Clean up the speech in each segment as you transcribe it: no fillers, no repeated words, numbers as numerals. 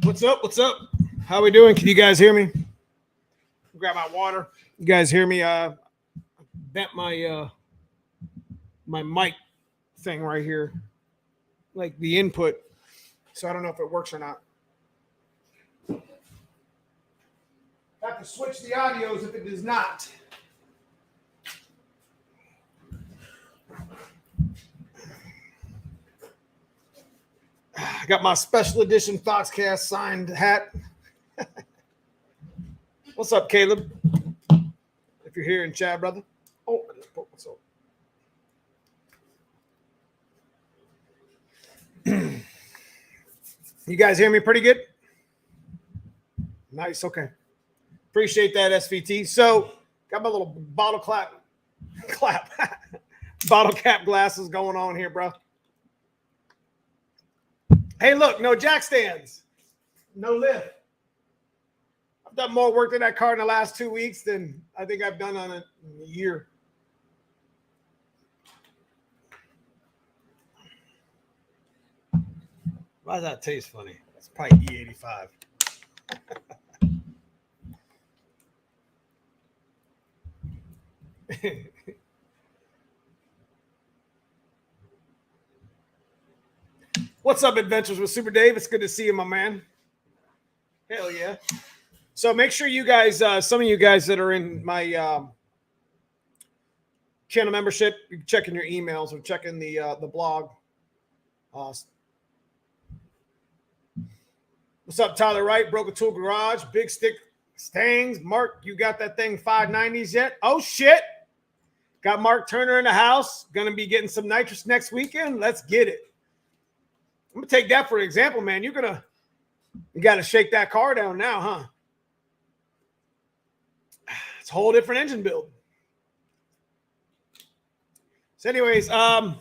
What's up? What's up? How we doing? Can you guys hear me? Grab my water. You guys hear me? Bent my my mic thing right here, like the input. So I don't know if it works or not. Have to switch the audios if it does not. I got my special edition Foxcast signed hat. What's up, Caleb? If you're here in chat, brother. Oh, what's up? You guys hear me pretty good? Nice. Okay. Appreciate that, SVT. So, got my little bottle bottle cap glasses going on here, bro. Hey, look, no jack stands, no lift. I've done more work in that car in the last 2 weeks than I think I've done on it in a year. Why does that taste funny? It's probably E85. What's up, Adventures with Super Dave? It's good to see you, my man. Hell yeah. So make sure you guys, some of you guys that are in my channel membership, you're checking your emails or checking the blog. What's up, Tyler Wright? Broken Tool Garage, Big Stick Stangs. Mark, you got that thing 590s yet? Oh, shit. Got Mark Turner in the house. Going to be getting some nitrous next weekend. Let's get it. I'm going to take that for an example, man. You got to shake that car down now, huh? It's a whole different engine build. So anyways, kind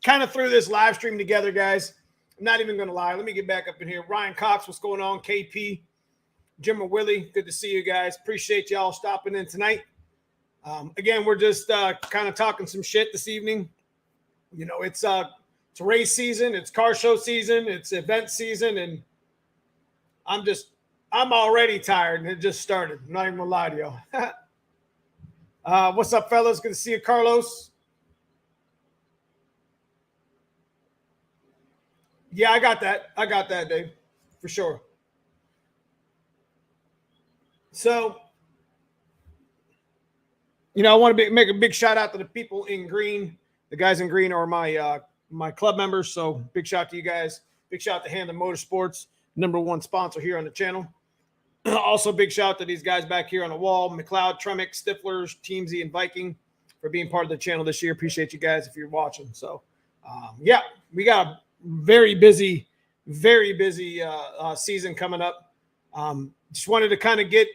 of threw this live stream together, guys. I'm not even going to lie. Let me get back up in here. Ryan Cox, what's going on? KP, Jim or Willie, good to see you guys. Appreciate y'all stopping in tonight. Again, we're just kind of talking some shit this evening. You know, it's race season, it's car show season, it's event season, and I'm already tired, and it just started. I'm not even gonna lie to y'all. What's up, fellas? Good to see you, Carlos. Yeah, I got that, Dave, for sure. So, you know, I want to make a big shout out to the people in green. The guys in green are my club members. So big shout out to you guys. Big shout out to Hamden Motorsports, #1 sponsor here on the channel. Also, big shout out to these guys back here on the wall, McLeod, Tremec, Stiflers, Teamsy, and Viking for being part of the channel this year. Appreciate you guys if you're watching. So, yeah, we got a very busy season coming up. Just wanted to kind of get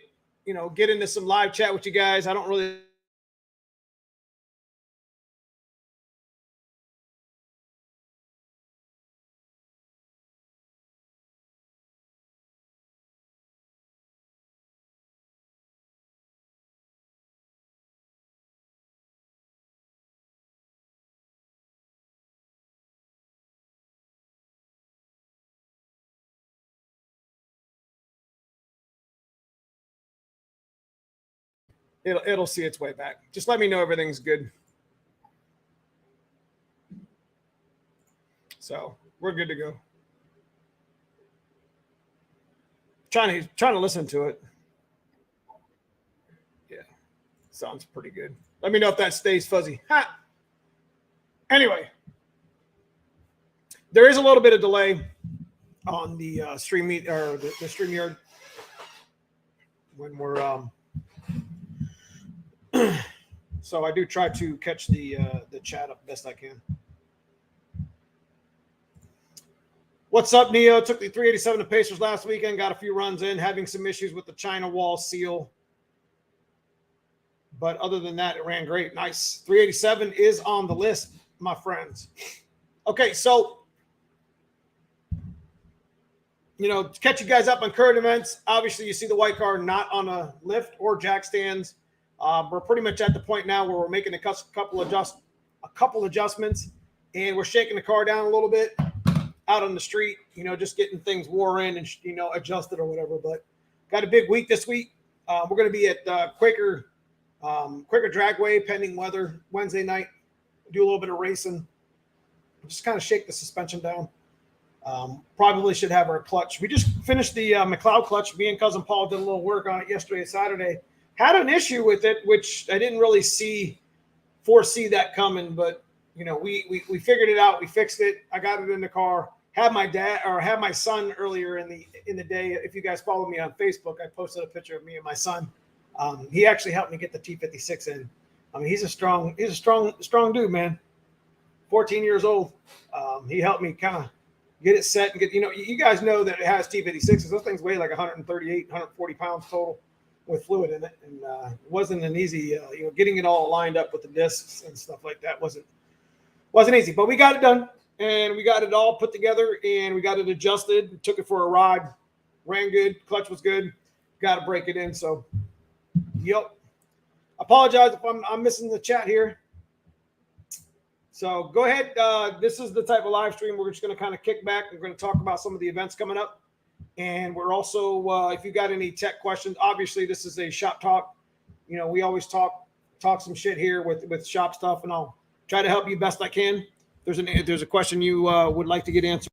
into some live chat with you guys. I don't really it'll see its way back. Just let me know everything's good. So we're good to go. Trying to listen to it. Yeah, sounds pretty good. Let me know if that stays fuzzy. Ha! Anyway, there is a little bit of delay on the stream meet or the StreamYard when we're so I do try to catch the chat up best I can. What's up, Neo? Took the 387 to Pacers last weekend. Got a few runs in, having some issues with the China wall seal. But other than that, it ran great. Nice. 387 is on the list, my friends. Okay, so, you know, to catch you guys up on current events, obviously you see the white car not on a lift or jack stands. We're pretty much at the point now where we're making a couple adjustments, and we're shaking the car down a little bit. out on the street, just getting things wore in and, adjusted or whatever. But got a big week this week. We're going to be at Quaker Dragway, pending weather, Wednesday night. Do a little bit of racing. Just kind of shake the suspension down. Probably should have our clutch. We just finished the McLeod clutch. Me and cousin Paul did a little work on it yesterday, Saturday. Had an issue with it, which I didn't really foresee that coming, but we figured it out. We fixed it. I got it in the car. Had my son earlier in the day. If you guys follow me on Facebook, I posted a picture of me and my son. He actually helped me get the T56 in. I mean, he's a strong dude, man. 14 years old. He helped me kind of get it set and get, you guys know that it has T56s. Those things weigh like 138, 140 pounds total with fluid in it. And it wasn't an easy, getting it all lined up with the discs and stuff like that wasn't easy, but we got it done and we got it all put together and we got it adjusted, took it for a ride, ran good. Clutch was good. Got to break it in. So, yep. Apologize if I'm missing the chat here. So go ahead. This is the type of live stream we're just going to kind of kick back. We're going to talk about some of the events coming up. And we're also, if you got any tech questions, obviously this is a shop talk. We always talk some shit here with shop stuff, and I'll try to help you best I can. If there's a question you would like to get answered.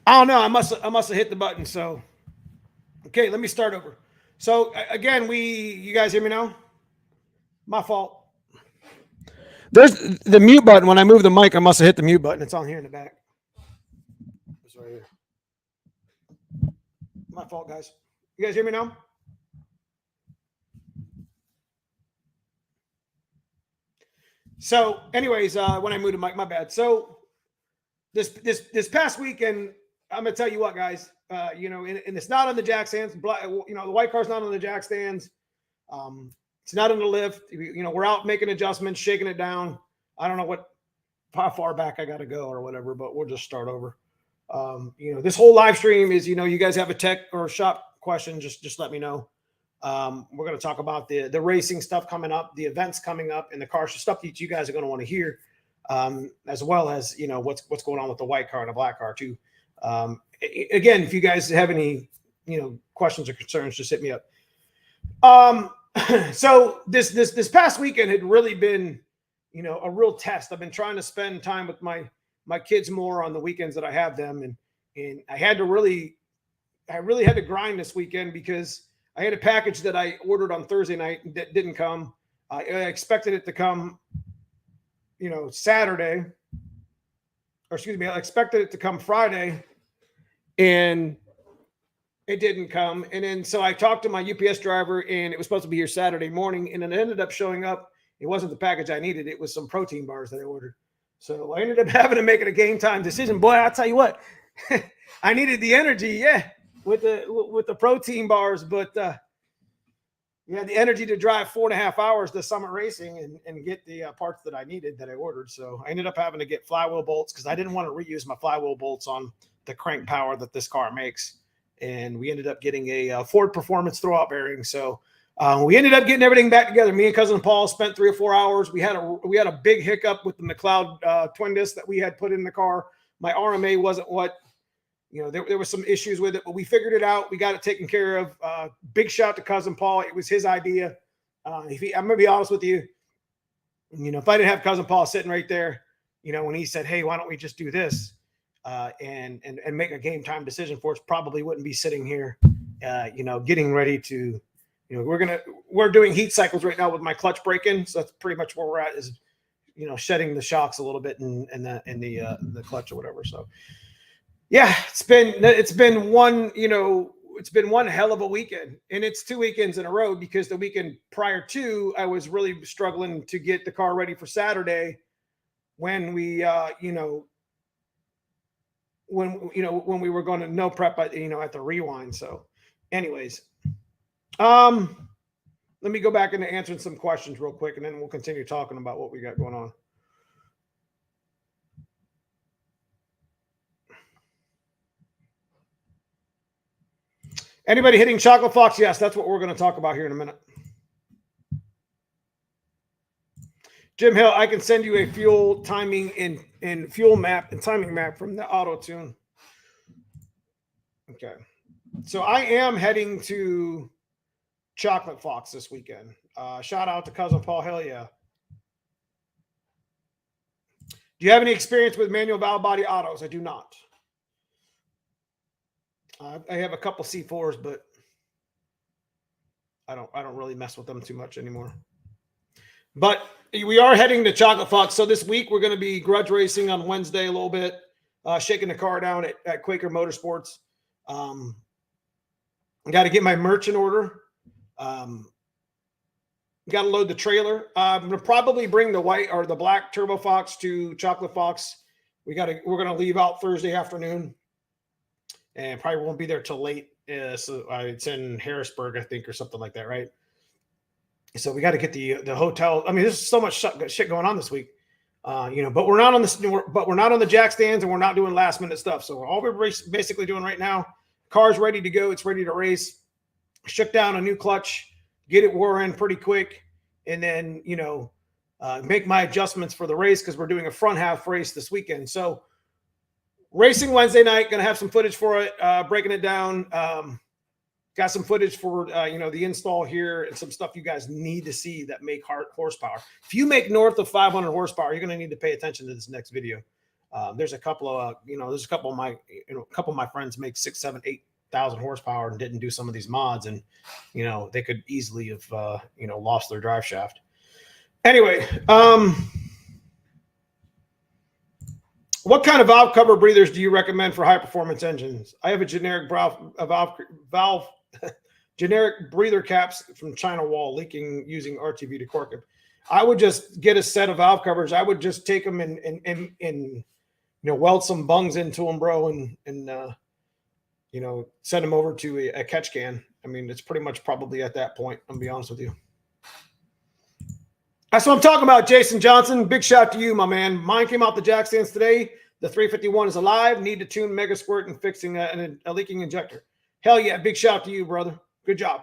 I don't know. I must have hit the button. So, okay, let me start over. So again, you guys hear me now? My fault. There's the mute button. When I move the mic, I must have hit the mute button. It's on here in the back. It's right here. My fault, guys. You guys hear me now? So, anyways, when I moved the mic, my bad. So, this past weekend, I'm gonna tell you what, guys. And it's not on the jack stands. The white car's not on the jack stands. It's not in the lift. We're out making adjustments, shaking it down. I don't know how far back I got to go or whatever, but we'll just start over. This whole live stream is, you guys have a tech or a shop question, just let me know. We're going to talk about the racing stuff coming up, the events coming up, and the car stuff that you guys are going to want to hear, as well as, what's going on with the white car and the black car too. Again, if you guys have any, questions or concerns, just hit me up. So this past weekend had really been, a real test. I've been trying to spend time with my kids more on the weekends that I have them. And I really had to grind this weekend because I had a package that I ordered on Thursday night that didn't come. I expected it to come, Saturday, or excuse me, I expected it to come Friday, and it didn't come. And then so I talked to my UPS driver, and it was supposed to be here Saturday morning, and then it ended up showing up. It wasn't the package I needed. It was some protein bars that I ordered. So I ended up having to make it a game time decision. Boy, I'll tell you what, I needed the energy. Yeah. with the protein bars, but you had the energy to drive 4.5 hours to Summit Racing and get the parts that I needed that I ordered. So I ended up having to get flywheel bolts because I didn't want to reuse my flywheel bolts on the crank power that this car makes. And we ended up getting a Ford Performance throwout bearing. So we ended up getting everything back together. Me and cousin Paul spent 3 or 4 hours. We had a big hiccup with the McLeod twin disc that we had put in the car. My RMA wasn't what, there were some issues with it, but we figured it out. We got it taken care of. Big shout to cousin Paul. It was his idea. I'm going to be honest with you. If I didn't have cousin Paul sitting right there, when he said, hey, why don't we just do this and make a game time decision for us, probably wouldn't be sitting here, getting ready to, we're doing heat cycles right now with my clutch break-in. So that's pretty much where we're at is, shedding the shocks a little bit in the clutch or whatever. So, yeah, it's been one hell of a weekend, and it's 2 weekends in a row because the weekend prior to I was really struggling to get the car ready for Saturday when we when we were going to no prep at the rewind. So anyways, let me go back into answering some questions real quick, and then we'll continue talking about what we got going on. Anybody hitting Chocolate Fox? Yes, that's what we're going to talk about here in a minute. Jim Hill, I can send you a fuel timing and fuel map and timing map from the Auto Tune. Okay. So I am heading to Chocolate Fox this weekend. Shout out to cousin Paul. Hell yeah. Do you have any experience with manual valve body autos? I do not. I have a couple C4s, but I don't really mess with them too much anymore. But we are heading to Chocolate Fox. So this week we're going to be grudge racing on Wednesday a little bit, shaking the car down at Quaker Motorsports. I got to get my merch in order. Got to load the trailer. I'm going to probably bring the white or the black Turbo Fox to Chocolate Fox. We're going to leave out Thursday afternoon. And probably won't be there till late. So it's in Harrisburg, I think, or something like that, right? So we got to get the hotel. I mean, there's so much shit going on this week, but we're not on the jack stands, and we're not doing last minute stuff. So all we're basically doing right now, car's ready to go. It's ready to race. Shook down a new clutch, get it wore in pretty quick, and then make my adjustments for the race because we're doing a front half race this weekend. So. Racing Wednesday night, going to have some footage for it, breaking it down. Got some footage for, the install here and some stuff you guys need to see that make horsepower. If you make north of 500 horsepower, you're going to need to pay attention to this next video. There's a couple of my friends make 6, 7, 8,000 horsepower and didn't do some of these mods. And, they could easily have, lost their drive shaft. Anyway, what kind of valve cover breathers do you recommend for high performance engines? I have a generic generic breather caps from China Wall leaking using RTV to cork them. I would just get a set of valve covers. I would just take them and weld some bungs into them, bro, and send them over to a catch can. I mean, it's pretty much probably at that point. I'm gonna be honest with you. That's what I'm talking about, Jason Johnson. Big shout to you, my man. Mine came out the jack stands today. The 351 is alive. Need to tune Mega Squirt and fixing a leaking injector. Hell yeah, big shout to you, brother. Good job.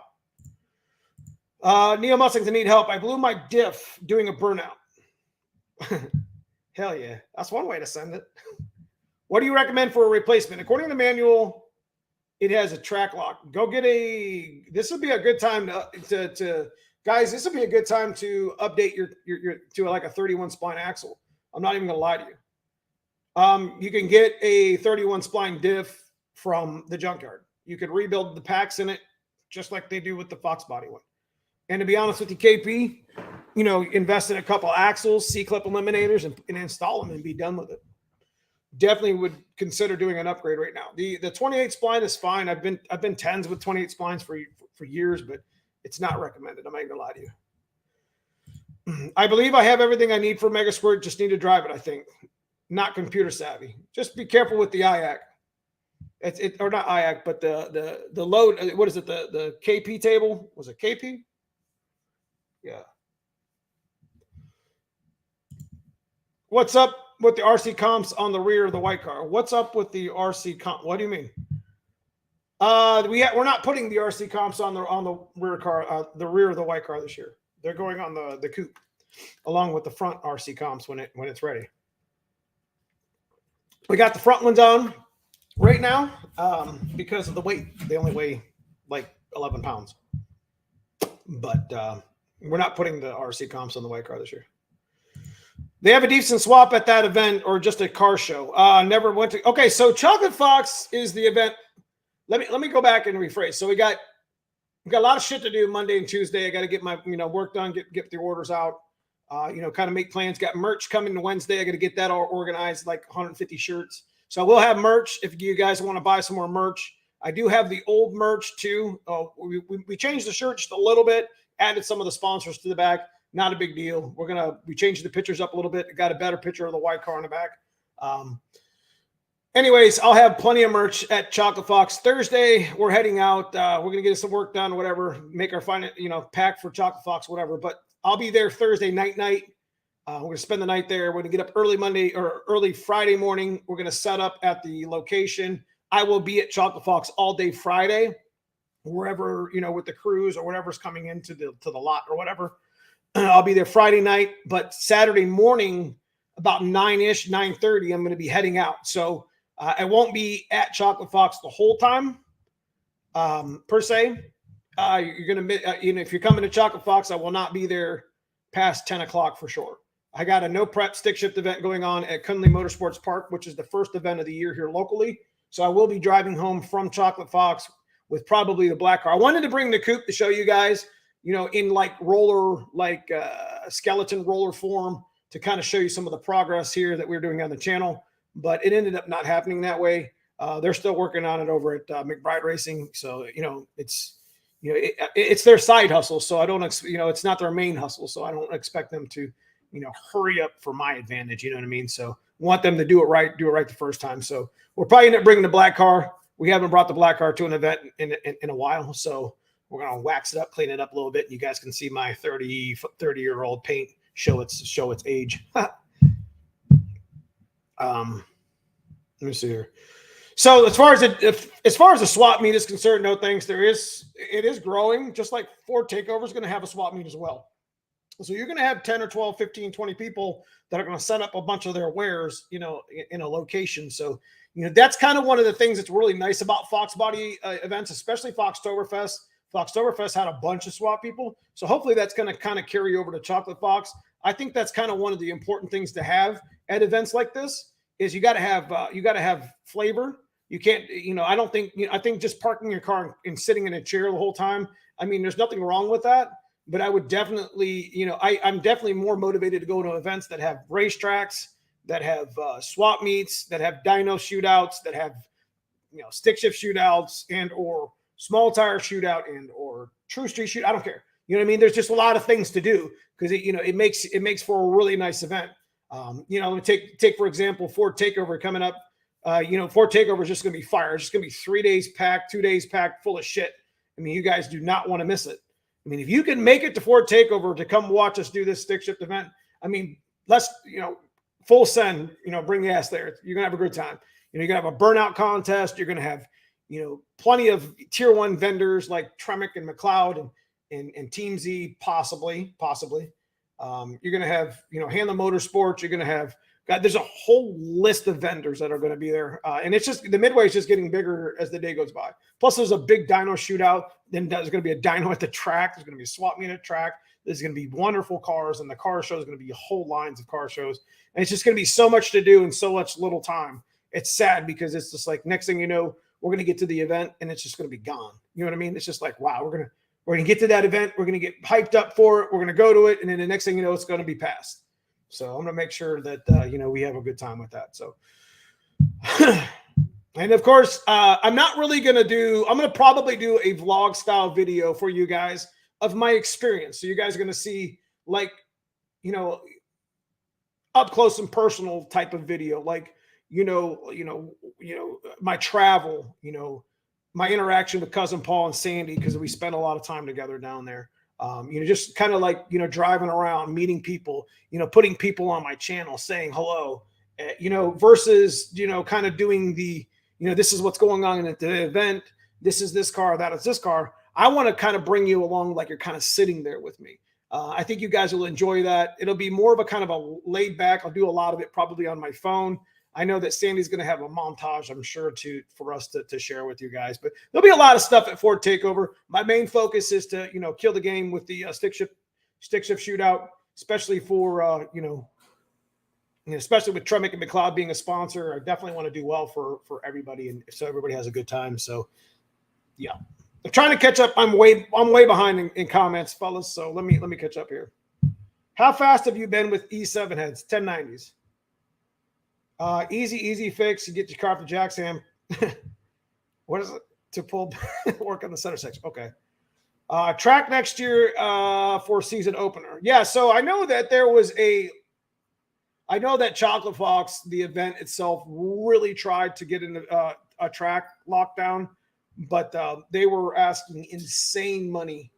Neo Mustangs, I need help. I blew my diff doing a burnout. Hell yeah. That's one way to send it. What do you recommend for a replacement? According to the manual, it has a track lock. Go get this would be a good time to guys, this would be a good time to update your to like a 31 spline axle. I'm not even gonna lie to you. You can get a 31 spline diff from the junkyard. You can rebuild the packs in it just like they do with the Fox body one. And to be honest with you, KP, invest in a couple axles, C-clip eliminators, and install them and be done with it. Definitely would consider doing an upgrade right now. The 28 spline is fine. I've been 10s with 28 splines for years, but it's not recommended. I'm not gonna lie to you. I believe I have everything I need for Mega Squirt. Just need to drive it, I think. Not computer savvy. Just be careful with the IAC. Or not IAC, but the load. What is it? The KP table? Was it KP? Yeah. What's up with the RC comps on the rear of the white car? What's up with the RC comp? What do you mean? We're not putting the RC comps on the rear car, the rear of the white car this year. They're going on the coupe, along with the front RC comps when it's ready. We got the front ones on right now because of the weight. They only weigh like 11 pounds. But we're not putting the RC comps on the white car this year. They have a decent swap at that event or just a car show. Never went to. Okay, so Chocolate Fox is the event. Let me go back and rephrase. So we got a lot of shit to do Monday and Tuesday. I got to get my work done, get the orders out. Kind of make plans. Got merch coming to Wednesday. I got to get that all organized, like 150 shirts. So we'll have merch if you guys want to buy some more merch. I do have the old merch too. We changed the shirt just a little bit, added some of the sponsors to the back. Not a big deal. We changed the pictures up a little bit. Got a better picture of the white car in the back. Anyways, I'll have plenty of merch at Chocolate Fox Thursday. We're heading out. We're going to get some work done, whatever, make our final, pack for Chocolate Fox, whatever. But I'll be there Thursday night. We're going to spend the night there. We're going to get up early Friday morning. We're going to set up at the location. I will be at Chocolate Fox all day Friday, wherever, with the crews or whatever's coming into the lot or whatever. I'll be there Friday night, but Saturday morning, about 9-ish, 9:30, I'm going to be heading out. So I won't be at Chocolate Fox the whole time, per se. You're going to, if you're coming to Chocolate Fox, I will not be there past 10 o'clock for sure. I got a no prep stick shift event going on at Cunley Motorsports Park, which is the first event of the year here locally. So I will be driving home from Chocolate Fox with probably the black car. I wanted to bring the coupe to show you guys, in like roller, like skeleton roller form to kind of show you some of the progress here that we're doing on the channel, but it ended up not happening that way. They're still working on it over at McBride Racing. So, it's their side hustle. So I don't, it's not their main hustle. So I don't expect them to, hurry up for my advantage. You know what I mean? So want them to do it right the first time. So we're probably end up bringing the black car. We haven't brought the black car to an event in a while. So we're going to wax it up, clean it up a little bit. And you guys can see my 30-year-old paint show its age. Let me see here. So as far as the swap meet is concerned, no thanks. It is growing, just like Ford Takeover is going to have a swap meet as well. So you're going to have 10 or 12, 15, 20 people that are going to set up a bunch of their wares, in a location. So, that's kind of one of the things that's really nice about Fox Body events, especially Foxtoberfest. Foxtoberfest had a bunch of swap people. So hopefully that's going to kind of carry over to Chocolate Fox. I think that's kind of one of the important things to have at events like this is you got to have flavor. You can't, I think just parking your car and sitting in a chair the whole time. I mean, there's nothing wrong with that, but I would definitely, I'm definitely more motivated to go to events that have racetracks, that have swap meets, that have dyno shootouts, that have, stick shift shootouts and or small tire shootout and or true street shoot. I don't care. You know what I mean? There's just a lot of things to do because it makes for a really nice event. Take for example, Ford Takeover coming up. Ford Takeover is just going to be fire. It's just going to be 3 days packed, 2 days packed full of shit. I mean, you guys do not want to miss it. I mean, if you can make it to Ford Takeover to come watch us do this stick shift event, I mean, let's, full send, bring the ass there. You're going to have a good time. You're going to have a burnout contest. You're going to have, plenty of tier 1 vendors like Tremec and McLeod and Team Z, possibly. You're going to have, Hanlon Motorsports. You're going to have, there's a whole list of vendors that are going to be there. And it's just, the Midway is just getting bigger as the day goes by. Plus there's a big dyno shootout. Then there's going to be a dyno at the track. There's going to be a swap meet at the track. There's going to be wonderful cars. And the car show is going to be whole lines of car shows. And it's just going to be so much to do in so much little time. It's sad because it's just like, next thing you know, we're going to get to the event and it's just going to be gone. You know what I mean? It's just like, wow, we're going to get to that event. We're going to get hyped up for it. We're going to go to it. And then the next thing you know, it's going to be past. So I'm going to make sure that, we have a good time with that. So, and of course, I'm going to probably do a vlog style video for you guys of my experience. So you guys are going to see like, up close and personal type of video. Like, my travel, my interaction with cousin Paul and Sandy, because we spent a lot of time together down there. Just kind of like, driving around, meeting people, putting people on my channel, saying hello, versus, kind of doing the, this is what's going on at the event. This is this car, that is this car. I want to kind of bring you along like you're kind of sitting there with me. I think you guys will enjoy that. It'll be more of a kind of a laid back. I'll do a lot of it probably on my phone. I know that Sandy's going to have a montage, I'm sure, for us to share with you guys. But there'll be a lot of stuff at Ford Takeover. My main focus is to, kill the game with the stick shift shootout, especially for, especially with Tremick and McLeod being a sponsor. I definitely want to do well for everybody, and so everybody has a good time. So, yeah. I'm trying to catch up. I'm way behind in comments, fellas. So let me catch up here. How fast have you been with E7 heads? 1090s. Easy fix. You get your car off the jack stand. What is it? To pull work on the center section. Okay. Track next year for season opener. Yeah. So I know that Chocolate Fox, the event itself, really tried to get into a track lockdown. But they were asking insane money.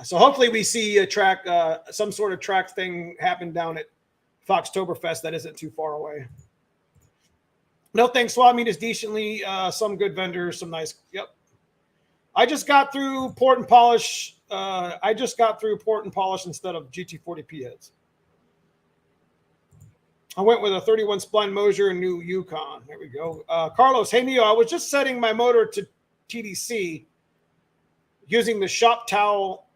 So hopefully we see a track, some sort of track thing happen down at Foxtoberfest that isn't too far away. No thanks. Swap meet is decently. Some good vendors, some nice. Yep. I just got through port and polish. Instead of GT40P heads. I went with a 31 spline Mosier and new Yukon. There we go. Carlos, hey Neo, I was just setting my motor to TDC using the shop towel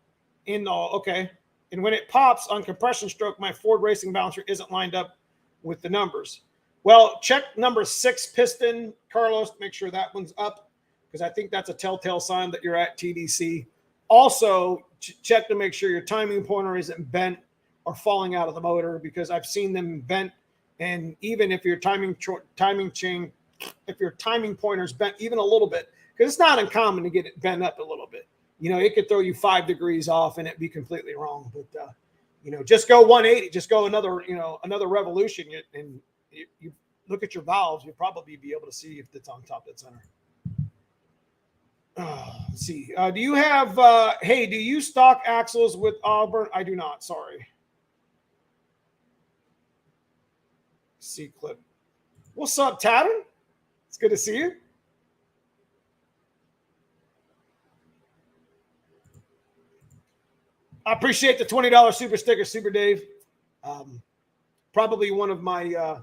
okay. And when it pops on compression stroke, my Ford racing balancer isn't lined up with the numbers. Well, check number 6 piston, Carlos, make sure that one's up, because I think that's a telltale sign that you're at TDC. Also, check to make sure your timing pointer isn't bent or falling out of the motor, because I've seen them bent. And even if your timing pointer's bent even a little bit, because it's not uncommon to get it bent up a little bit. It could throw you 5 degrees off and it'd be completely wrong. But, just go 180, just go another revolution. And you look at your valves, you'll probably be able to see if it's on top dead center. Let's see. Do you have, do you stock axles with Auburn? I do not. Sorry. C clip. What's up, Tatter? It's good to see you. I appreciate the $20 super sticker, Super Dave. Probably one of my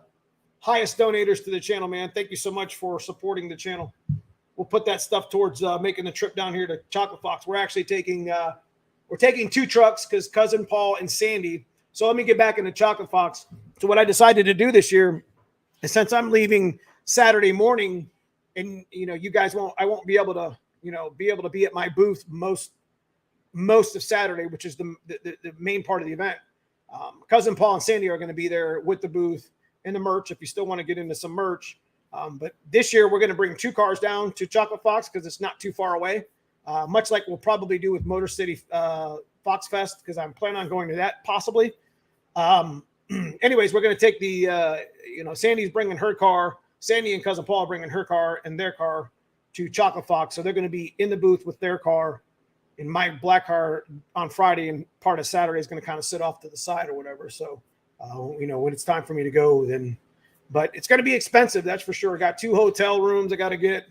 highest donators to the channel, man. Thank you so much for supporting the channel. We'll put that stuff towards making the trip down here to Chocolate Fox. We're actually taking 2 trucks because cousin Paul and Sandy. So let me get back into Chocolate Fox. So what I decided to do this year is, since I'm leaving Saturday morning, and you guys I won't be able to be at my booth most of Saturday, which is the main part of the event. Cousin Paul and Sandy are going to be there with the booth and the merch, if you still want to get into some merch. But this year we're going to bring 2 cars down to Chocolate Fox because it's not too far away, much like we'll probably do with Motor City Fox Fest, because I'm planning on going to that possibly. Anyways, we're going to take the, Sandy's bringing her car. Sandy and cousin Paul are bringing her car and their car to Chocolate Fox. So they're going to be in the booth with their car, and my black car on Friday, and part of Saturday is going to kind of sit off to the side or whatever. So, when it's time for me to go, then, but it's going to be expensive. That's for sure. I got 2 hotel rooms I got to get.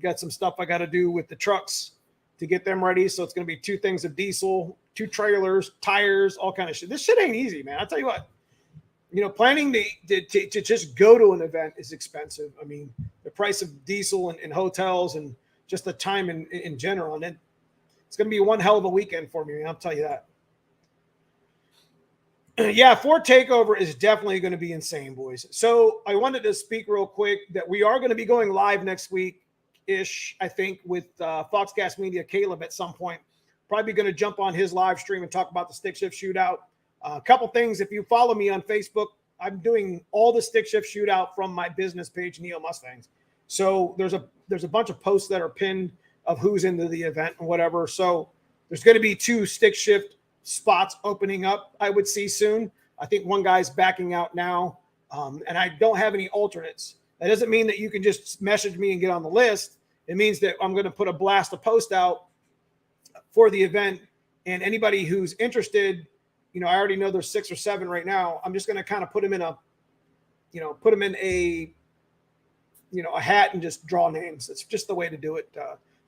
Got some stuff I got to do with the trucks to get them ready. So it's going to be 2 things of diesel, 2 trailers, tires, all kind of shit. This shit ain't easy, man. I'll tell you what, planning to just go to an event is expensive. I mean, the price of diesel and hotels and just the time in general. And then it's going to be one hell of a weekend for me, man. I'll tell you that. Yeah, Ford Takeover is definitely going to be insane, boys. So I wanted to speak real quick that we are going to be going live next week-ish, I think, with Foxcast Media, Caleb, at some point. Probably going to jump on his live stream and talk about the stick shift shootout. A couple things. If you follow me on Facebook, I'm doing all the stick shift shootout from my business page, Neo Mustangs. So there's a bunch of posts that are pinned of who's into the event and whatever. So there's going to be 2 stick shift spots opening up, I would see soon. I think one guy's backing out now. And I don't have any alternates. That doesn't mean that you can just message me and get on the list. It means that I'm going to put a blast of post out for the event, and anybody who's interested, I already know there's 6 or 7 right now. I'm just going to kind of put them in a, a hat and just draw names. It's just the way to do it.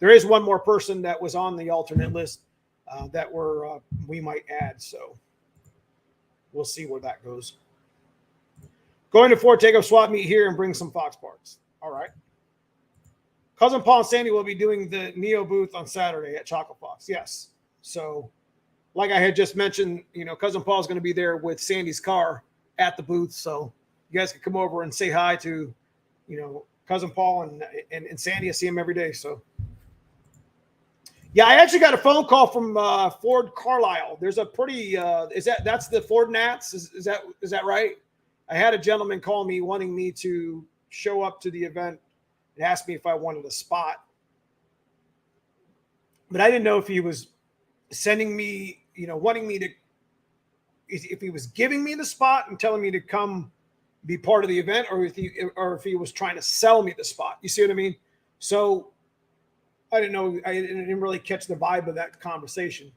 There is one more person that was on the alternate list that we might add. So we'll see where that goes. Going to Ford, take up swap meet here and bring some Fox parts. All right. Cousin Paul and Sandy will be doing the Neo booth on Saturday at Chocolate Fox. Yes. So like I had just mentioned, Cousin Paul's going to be there with Sandy's car at the booth. So you guys can come over and say hi to, Cousin Paul and Sandy. I see him every day. So yeah, I actually got a phone call from Ford Carlisle. There's a pretty, that's the Ford Nats. Is that right? I had a gentleman call me wanting me to show up to the event and ask me if I wanted a spot. But I didn't know if he was sending me, wanting me to, if he was giving me the spot and telling me to come be part of the event, or if he was trying to sell me the spot. You see what I mean? So I didn't know. I didn't really catch the vibe of that conversation.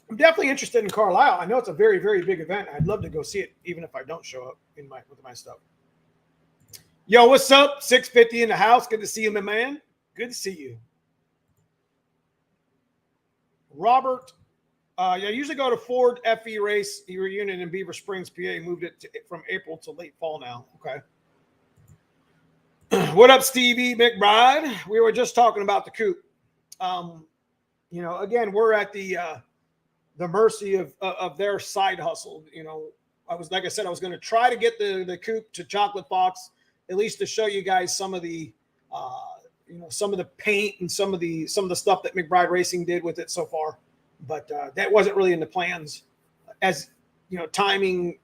I'm definitely interested in Carlisle. I know it's a very, very big event. I'd love to go see it, even if I don't show up with my stuff. Yo, what's up? 650 in the house. Good to see you, my man. Good to see you. Robert, I usually go to Ford FE race reunion in Beaver Springs, PA. Moved it from April to late fall now. Okay. What up, Stevie McBride? We were just talking about the coupe. Again, we're at the mercy of their side hustle. I was going to try to get the coupe to Chocolate Fox, at least to show you guys some of the some of the paint and some of the stuff that McBride Racing did with it so far. But that wasn't really in the plans. As timing,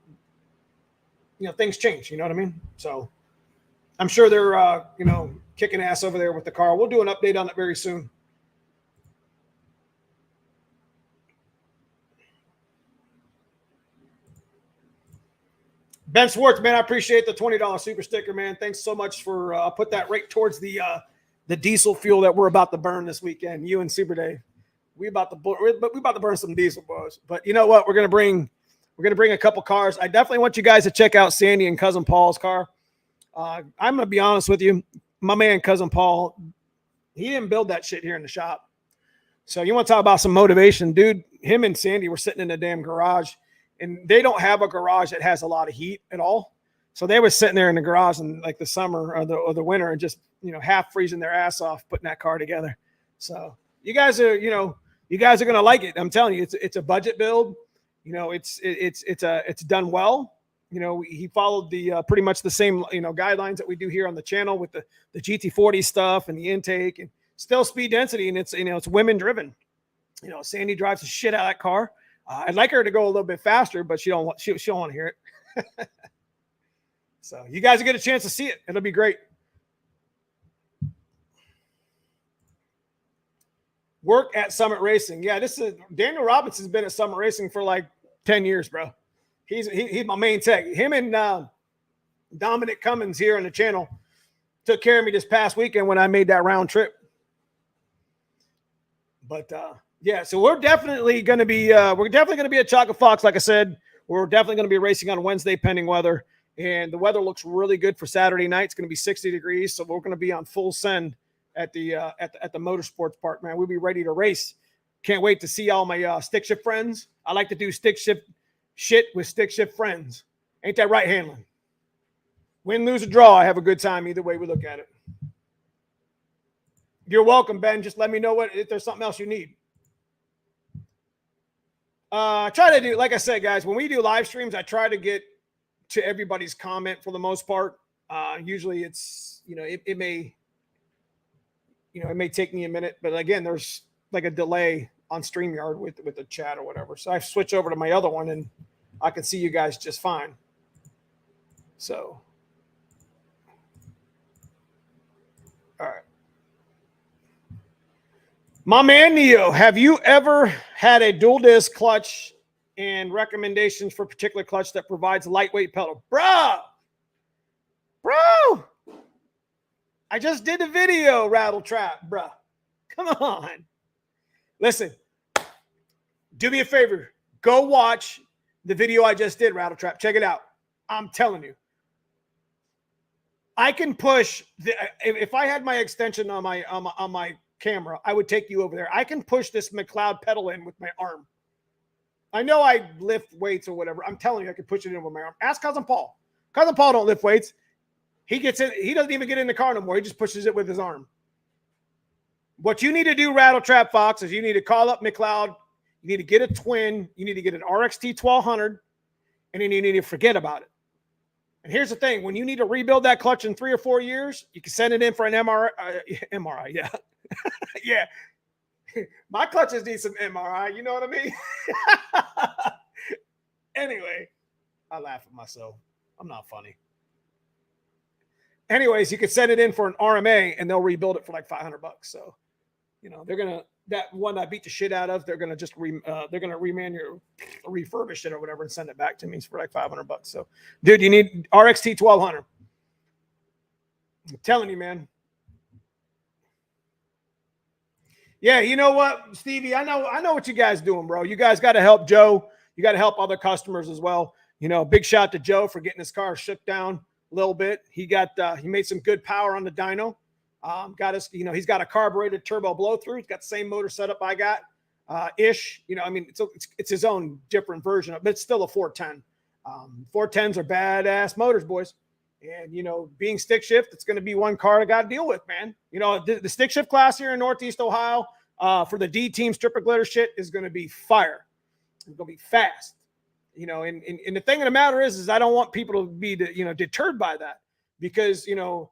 things change. You know what I mean? So I'm sure they're kicking ass over there with the car. We'll do an update on it very soon. Ben Swartz, man, I appreciate the $20 super sticker, man. Thanks so much for put that right towards the diesel fuel that we're about to burn this weekend. You and Super Dave, we about to burn some diesel, boys. But you know what? We're gonna bring a couple cars. I definitely want you guys to check out Sandy and Cousin Paul's car. I'm gonna be honest with you, my man Cousin Paul, he didn't build that shit here in the shop. So you want to talk about some motivation, dude? Him and Sandy were sitting in the damn garage. And they don't have a garage that has a lot of heat at all. So they were sitting there in the garage in like the summer or the winter and just, half freezing their ass off putting that car together. So you guys are going to like it. I'm telling you, it's a budget build. It's done well. He followed the pretty much the same, guidelines that we do here on the channel with the GT40 stuff and the intake and still speed density. And it's, it's women driven. Sandy drives the shit out of that car. I'd like her to go a little bit faster, but she don't want to hear it. So you guys will get a chance to see it. It'll be great. Work at Summit Racing. Yeah, Daniel Robinson's been at Summit Racing for like 10 years, bro. He's my main tech. Him and Dominic Cummins here on the channel took care of me this past weekend when I made that round trip. But yeah, so we're definitely going to be at Chocolate Fox. Like I said, we're definitely going to be racing on Wednesday, pending weather, and the weather looks really good for Saturday night. It's going to be 60 degrees, so we're going to be on full send at the motorsports park. Man, we'll be ready to race. Can't wait to see all my stick shift friends. I like to do stick shift shit with stick shift friends. Ain't that right, Hanlon? Win, lose, or draw, I have a good time either way we look at it. You're welcome, Ben. Just let me know if there's something else you need. Try to do, like I said, guys, when we do live streams, I try to get to everybody's comment for the most part. Usually it's, it may take me a minute, but again, there's like a delay on StreamYard with the chat or whatever. So I switch over to my other one and I can see you guys just fine. So, all right. My man Neo, have you ever had a dual disc clutch and recommendations for particular clutch that provides lightweight pedal. Bro, I just did a video, Rattle Trap, bro. Come on. Listen, do me a favor. Go watch the video I just did, Rattle Trap. Check it out. I'm telling you. I can push if I had my extension on my camera, I would take you over there. I can push this McLeod pedal in with my arm. I know I lift weights or whatever. I'm telling you, I can push it in with my arm. Ask Cousin Paul. Cousin Paul don't lift weights. He gets in. He doesn't even get in the car no more. He just pushes it with his arm. What you need to do, Rattle Trap Fox, is you need to call up McLeod. You need to get a twin. You need to get an RXT 1200, and then you need to forget about it. And here's the thing. When you need to rebuild that clutch in 3 or 4 years, you can send it in for an MRI. Yeah. Yeah. My clutches need some MRI. You know what I mean? Anyway, I laugh at myself. I'm not funny. Anyways, you could send it in for an RMA and they'll rebuild it for like $500. So, you know, they're going to, that one I beat the shit out of, they're going to just, refurbish it or whatever and send it back to me for like $500. So, dude, you need RXT 1200. I'm telling you, man. Yeah, you know what, Stevie? I know what you guys doing, bro. You guys got to help Joe. You got to help other customers as well. You know, big shout out to Joe for getting his car shook down a little bit. He made some good power on the dyno. Got us, you know, he's got a carbureted turbo blow through. He's got the same motor setup I got, ish. You know, I mean, it's his own different version of, but it's still a 410. 410s are badass motors, boys. And, you know, being stick shift, it's going to be one car I got to deal with, man. You know, the stick shift class here in Northeast Ohio for the D team stripper glitter shit is going to be fire. It's going to be fast. You know, and the thing of the matter is I don't want people to be, deterred by that because, you know,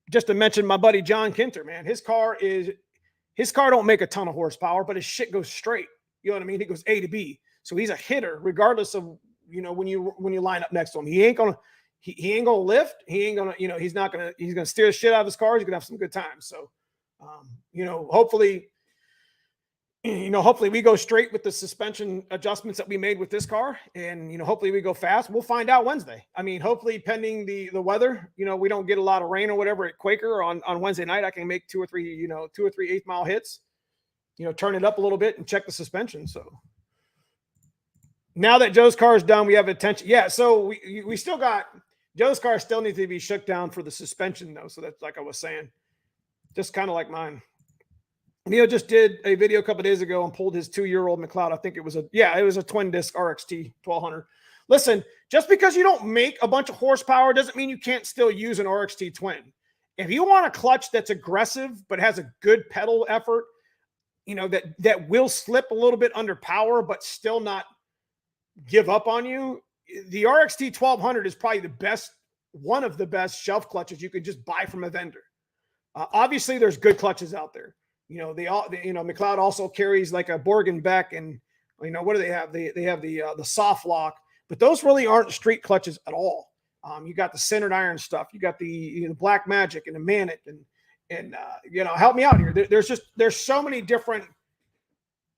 just to mention my buddy John Kinter, man, his car don't make a ton of horsepower, but his shit goes straight. You know what I mean? He goes A to B. So he's a hitter regardless of, you know, when you line up next to him. He ain't going to lift. He ain't going to, you know, he's going to steer the shit out of his car. He's going to have some good times. So, you know, hopefully we go straight with the suspension adjustments that we made with this car. And, you know, hopefully we go fast. We'll find out Wednesday. I mean, hopefully pending the weather, you know, we don't get a lot of rain or whatever at Quaker on Wednesday night. I can make 2 or 3 8-mile hits, you know, turn it up a little bit and check the suspension. So now that Joe's car is done, we have attention. Yeah. So we still got Joe's car still needs to be shook down for the suspension though. So that's like I was saying, just kind of like mine. Neil just did a video a couple of days ago and pulled his 2-year-old McLeod. I think it was a twin disc RXT 1200. Listen, just because you don't make a bunch of horsepower doesn't mean you can't still use an RXT twin. If you want a clutch that's aggressive but has a good pedal effort, you know, that will slip a little bit under power but still not give up on you, the RXT 1200 is probably one of the best shelf clutches you could just buy from a vendor. Obviously, there's good clutches out there. You know, McLeod also carries like a Borgen Beck and, you know, what do they have? They have the soft lock, but those really aren't street clutches at all. You got the centered iron stuff. You got the Black Magic and the Manet and you know, help me out here. There's so many different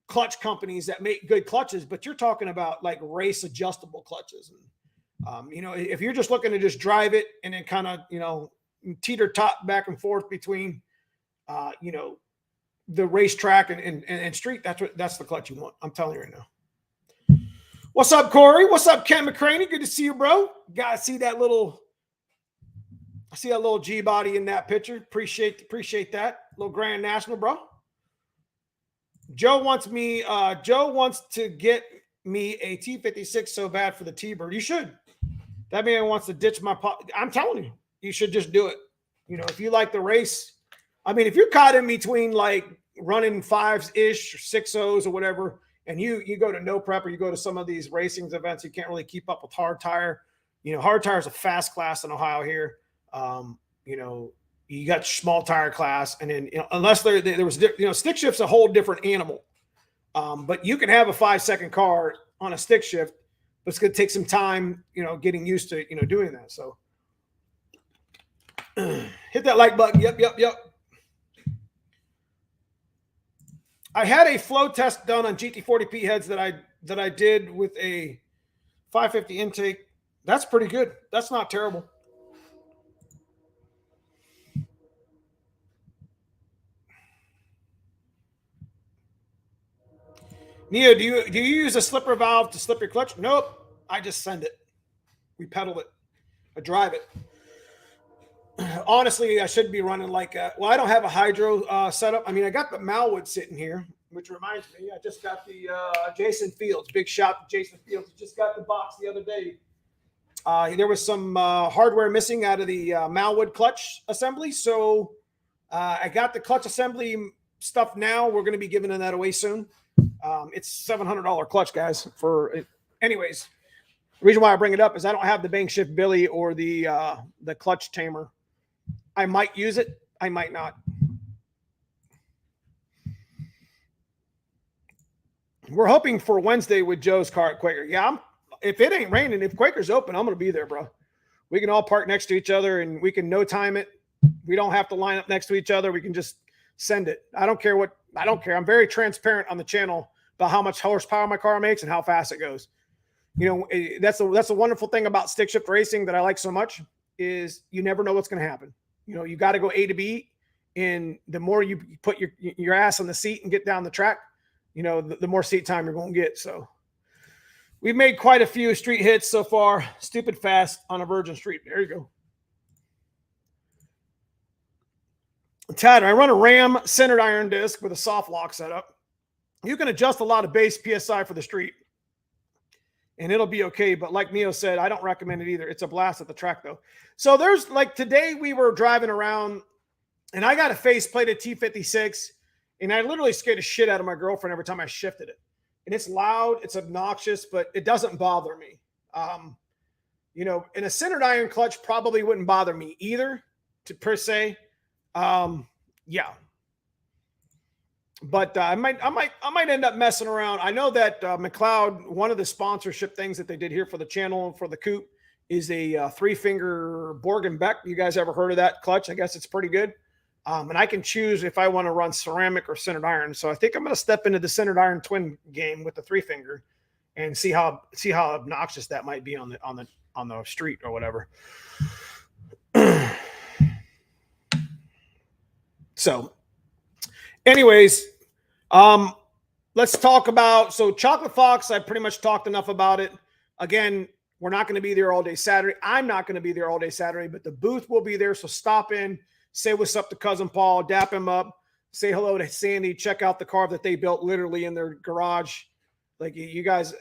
clutch companies that make good clutches, but you're talking about like race adjustable clutches. And, you know, if you're just looking to just drive it and then kind of, you know, teeter top back and forth between, you know, the racetrack and street, that's the clutch you want. I'm telling you right now. What's up, Corey? What's up, Ken McCraney? Good to see you, bro. Guys, I see that little G body in that picture. Appreciate that. Little Grand National, bro. Joe wants to get me a T56 so bad for the T-Bird. You should. That man wants to ditch my I'm telling you, you should just do it. You know, if you like the race, I mean, if you're caught in between like running 5s-ish or 6.0s or whatever, and you go to no prep or you go to some of these racing events, you can't really keep up with hard tire. You know, hard tire is a fast class in Ohio here. You know, you got small tire class, and then, you know, unless there was, you know, stick shift's a whole different animal. But you can have a 5-second car on a stick shift, but it's going to take some time, you know, getting used to, you know, doing that. So hit that like button. Yep. I had a flow test done on GT40P heads that I that I did with a 550 intake. That's pretty good. That's not terrible. Neo, do you use a slipper valve to slip your clutch? Nope. I just send it. We pedal it. I drive it. Honestly, I should be running like well, I don't have a hydro setup. I mean, I got the Malwood sitting here, which reminds me, I just got the Jason Fields. Big shout to Jason Fields. He just got the box the other day. There was some hardware missing out of the Malwood clutch assembly, so I got the clutch assembly stuff now. We're going to be giving that away soon. It's $700 clutch, guys. Anyways, the reason why I bring it up is I don't have the Bank Shift Billy or the clutch tamer. I might use it. I might not. We're hoping for Wednesday with Joe's car at Quaker. Yeah, if it ain't raining, if Quaker's open, I'm going to be there, bro. We can all park next to each other and we can no time it. We don't have to line up next to each other. We can just send it. I don't care. I'm very transparent on the channel about how much horsepower my car makes and how fast it goes. You know, that's a wonderful thing about stick shift racing that I like so much is you never know what's going to happen. You know, you got to go A to B, and the more you put your ass on the seat and get down the track, you know, the more seat time you're going to get. So we've made quite a few street hits so far. Stupid fast on a virgin street. There you go. Tad, I run a Ram centered iron disc with a soft lock setup. You can adjust a lot of base PSI for the street, and it'll be okay. But like Neo said, I don't recommend it either. It's a blast at the track, though. So there's like today we were driving around, and I got a faceplated T56, and I literally scared the shit out of my girlfriend every time I shifted it. And it's loud, it's obnoxious, but it doesn't bother me. You know, and a centered iron clutch probably wouldn't bother me either, per se. Yeah. But I might end up messing around. I know that McLeod, one of the sponsorship things that they did here for the channel for the coupe is a 3-finger Borg and Beck. You guys ever heard of that clutch? I guess it's pretty good. And I can choose if I want to run ceramic or centered iron. So I think I'm going to step into the centered iron twin game with the 3-finger and see how obnoxious that might be on the street or whatever. So anyways, let's talk about, so Chocolate Fox, I pretty much talked enough about it. Again, we're not going to be there all day Saturday. I'm not going to be there all day Saturday, but the booth will be there. So stop in, say what's up to Cousin Paul, dap him up, say hello to Sandy, check out the car that they built literally in their garage. Like you guys,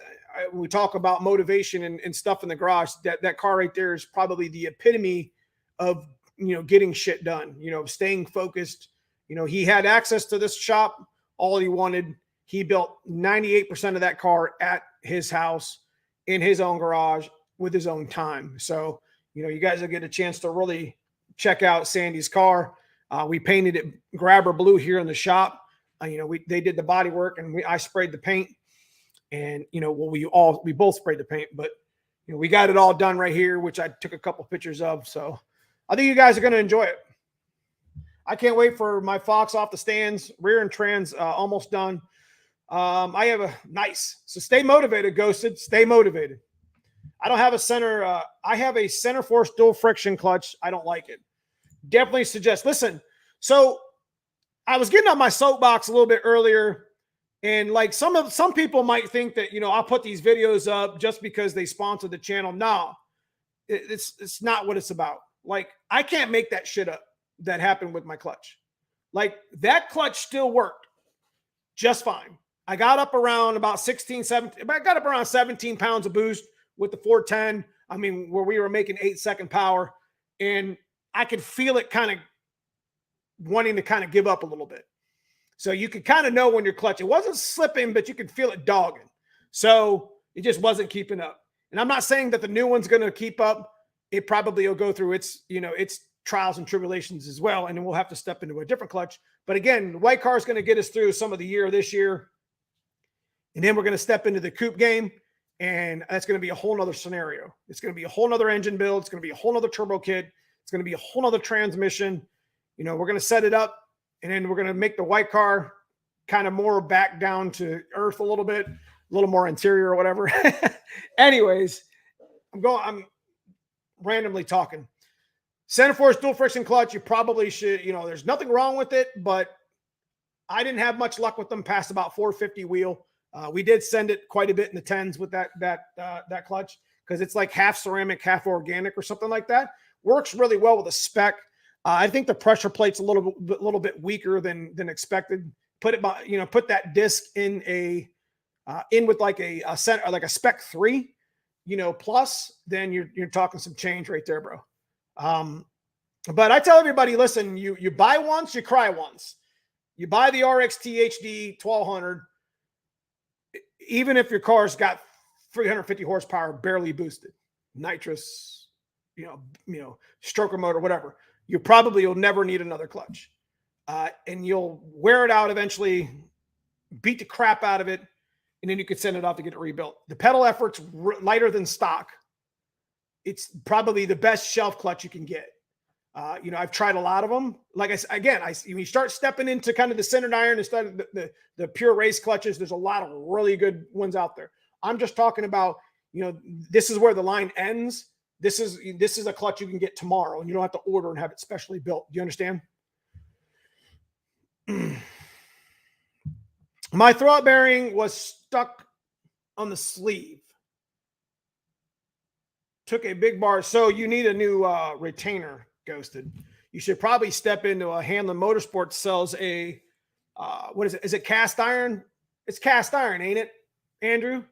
we talk about motivation and stuff in the garage. That car right there is probably the epitome of, you know, getting shit done, you know, staying focused. You know, he had access to this shop, all he wanted. He built 98% of that car at his house, in his own garage, with his own time. So, you know, you guys will get a chance to really check out Sandy's car. We painted it grabber blue here in the shop. You know, they did the body work, and I sprayed the paint. And, you know, well, we both sprayed the paint, but, you know, we got it all done right here, which I took a couple pictures of. So I think you guys are going to enjoy it. I can't wait for my Fox off the stands, rear and trans almost done. I have a nice. So stay motivated, Ghosted. Stay motivated. I don't have a center. I have a center force dual friction clutch. I don't like it. Definitely suggest. Listen, so I was getting on my soapbox a little bit earlier, and like some people might think that, you know, I'll put these videos up just because they sponsored the channel. No, it's not what it's about. Like, I can't make that shit up that happened with my clutch. Like, that clutch still worked just fine. I got up around about 17, I got up around 17 pounds of boost with the 410. I mean, where we were making 8-second power, and I could feel it kind of wanting to kind of give up a little bit. So you could kind of know when you're clutching. It wasn't slipping, but you could feel it dogging. So it just wasn't keeping up. And I'm not saying that the new one's going to keep up. It probably will go through its, you know, its trials and tribulations as well. And then we'll have to step into a different clutch. But again, the white car is going to get us through some of the year this year. And then we're going to step into the coupe game. And that's going to be a whole nother scenario. It's going to be a whole nother engine build. It's going to be a whole nother turbo kit. It's going to be a whole nother transmission. You know, we're going to set it up, and then we're going to make the white car kind of more back down to earth a little bit. little more interior or whatever. Anyways, I'm randomly talking. Center force dual friction clutch, you probably should, there's nothing wrong with it, but I didn't have much luck with them past about 450 wheel. We did send it quite a bit in the 10s with that clutch because it's like half ceramic, half organic or something like that. Works really well with a spec. I think the pressure plate's a little bit weaker than expected. Put that disc in with like a center, like a spec 3, plus, then you're talking some change right there, bro. But I tell everybody, listen, you buy once, you cry once. You buy the RXT HD 1200, even if your car's got 350 horsepower, barely boosted, nitrous, stroker motor, whatever. You'll never need another clutch. And you'll wear it out eventually, beat the crap out of it, and then you could send it off to get it rebuilt. The pedal effort's lighter than stock. It's probably the best shelf clutch you can get. I've tried a lot of them. Like when you start stepping into kind of the centered iron and start the pure race clutches, there's a lot of really good ones out there. I'm just talking about, this is where the line ends. This is a clutch you can get tomorrow, and you don't have to order and have it specially built. Do you understand? My throat bearing was stuck on the sleeve. Took a big bar. So you need a new retainer, Ghosted. You should probably step into a Hanlon Motorsports sells a, what is it? Is it cast iron? It's cast iron, ain't it, Andrew?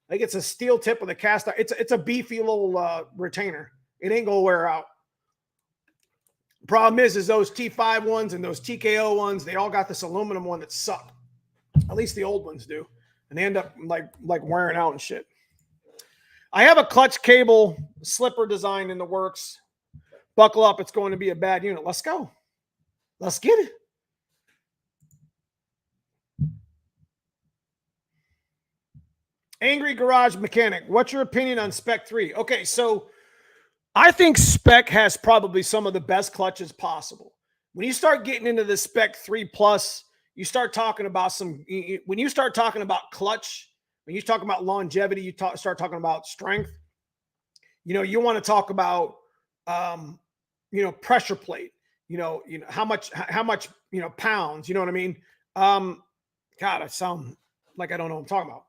I think it's a steel tip with a cast iron. It's a beefy little retainer. It ain't going to wear out. Problem is those T5 ones and those TKO ones, they all got this aluminum one that suck. At least the old ones do. And they end up like wearing out and shit. I have a clutch cable slipper design in the works. Buckle up. It's going to be a bad unit. Let's go. Let's get it. Angry Garage Mechanic. What's your opinion on Spec 3? Okay, so I think Spec has probably some of the best clutches possible. When you start getting into the Spec 3 Plus, you start talking about when you start talking about clutch, when you talk about longevity, you start talking about strength. You want to talk about, pressure plate, how much, pounds, you know what I mean? God, I sound like I don't know what I'm talking about.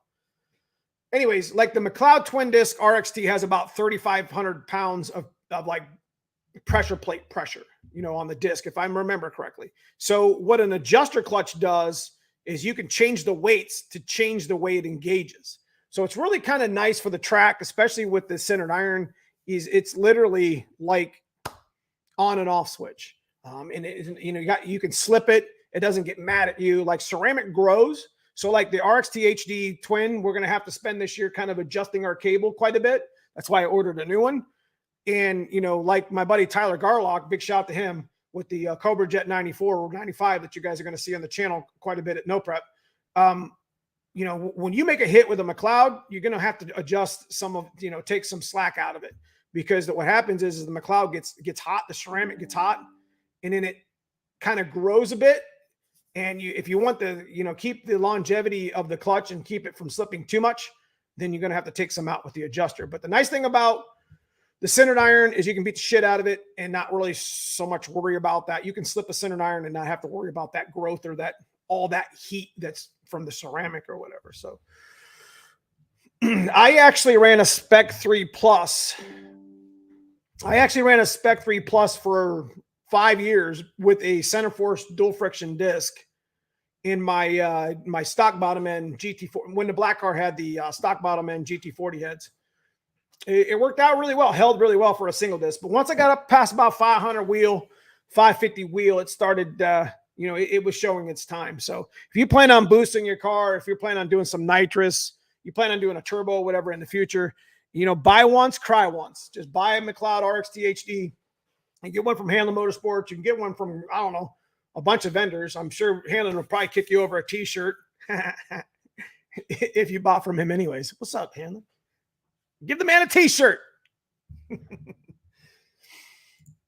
Anyways, like the McLeod twin disc RXT has about 3,500 pounds of like pressure plate pressure, on the disc, if I remember correctly. So what an adjuster clutch does is you can change the weights to change the way it engages. So it's really kind of nice for the track, especially with the centered iron. It's literally like on and off switch. And you can slip it. It doesn't get mad at you. Like ceramic grows. So like the RXT HD twin, we're going to have to spend this year kind of adjusting our cable quite a bit. That's why I ordered a new one. And, like my buddy Tyler Garlock, big shout out to him with the Cobra Jet 94 or 95 that you guys are going to see on the channel quite a bit at No Prep. When you make a hit with a McLeod, you're going to have to adjust some of, take some slack out of it, because what happens is the McLeod gets hot, the ceramic gets hot, and then it kind of grows a bit. And if you want keep the longevity of the clutch and keep it from slipping too much, then you're going to have to take some out with the adjuster. But the nice thing about the centered iron is you can beat the shit out of it and not really so much worry about that. You can slip a centered iron and not have to worry about that growth or all that heat that's from the ceramic or whatever. So I actually ran a Spec 3 Plus. For 5 years with a center force dual friction disc in my my stock bottom end GT4 when the black car had the stock bottom end GT40 heads. It worked out really well, held really well for a single disc. But once I got up past about 500 wheel, 550 wheel, it started, it was showing its time. So if you plan on boosting your car, if you're planning on doing some nitrous, you plan on doing a turbo, whatever in the future, buy once, cry once. Just buy a McLeod RXT HD and get one from Hanlon Motorsports. You can get one from, I don't know, a bunch of vendors. I'm sure Hanlon will probably kick you over a t-shirt if you bought from him anyways. What's up, Hanlon? Give the man a t-shirt.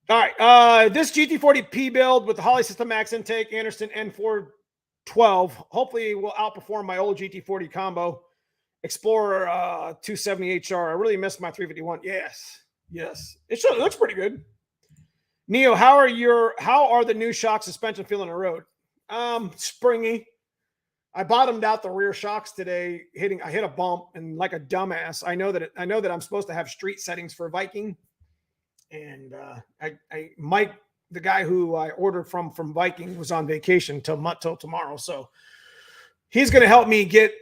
All right. This GT40P build with the Holley System Max intake, Anderson N412, hopefully will outperform my old GT40 combo. Explorer 270 HR. I really missed my 351. Yes. It looks pretty good. Neo, how are the new shock suspension feeling on the road? Springy. I bottomed out the rear shocks today. I hit a bump and like a dumbass. I know that I'm supposed to have street settings for Viking, and Mike, the guy who I ordered from Viking, was on vacation till tomorrow, so he's going to help me get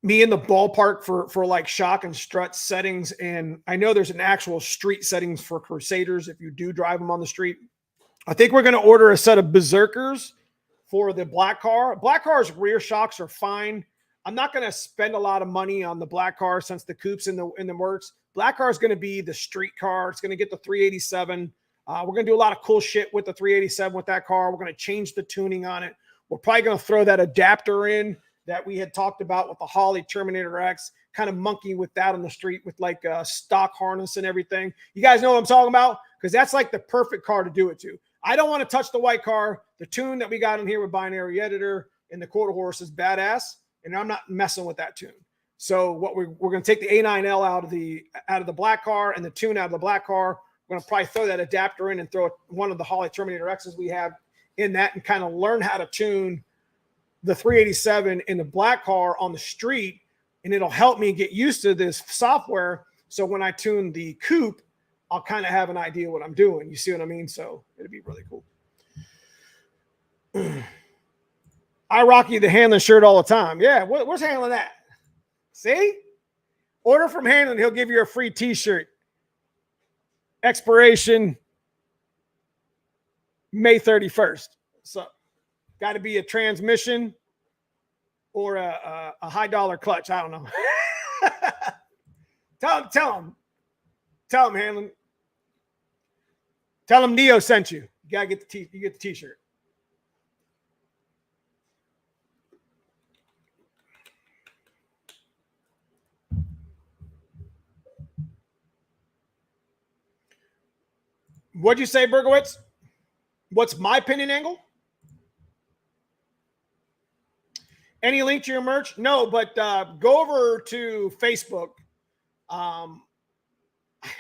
me in the ballpark for like shock and strut settings. And I know there's an actual street settings for Crusaders if you do drive them on the street. I think we're going to order a set of Berserkers for the black car. Black car's rear shocks are fine. I'm not going to spend a lot of money on the black car since the coupe's in the works. Black car is going to be the street car. It's going to get the 387. We're going to do a lot of cool shit with the 387 with that car. We're going to change the tuning on it. We're probably going to throw that adapter in that we had talked about with the Holley Terminator X, kind of monkey with that on the street with like a stock harness and everything. You guys know what I'm talking about? Because that's like the perfect car to do it to. I don't want to touch the white car. The tune that we got in here with Binary Editor and the quarter horse is badass, and I'm not messing with that tune. So what we're going to take the A9L out of the black car and the tune out of the black car. We're going to probably throw that adapter in and throw one of the Holley Terminator X's we have in that and kind of learn how to tune the 387 in the black car on the street, and it'll help me get used to this software. So when I tune the coupe, I'll kind of have an idea what I'm doing. You see what I mean? So it'd be really cool. I rock you the Hanlon shirt all the time. Yeah, where's Hanlon at? See? Order from Hanlon, he'll give you a free t-shirt. Expiration May 31st. So got to be a transmission or a high dollar clutch. I don't know. Tell him, Hanlon. Tell him Neo sent you. You gotta get the t-shirt. What'd you say, Bergowitz? What's my pinion angle? Any link to your merch? No, but go over to Facebook.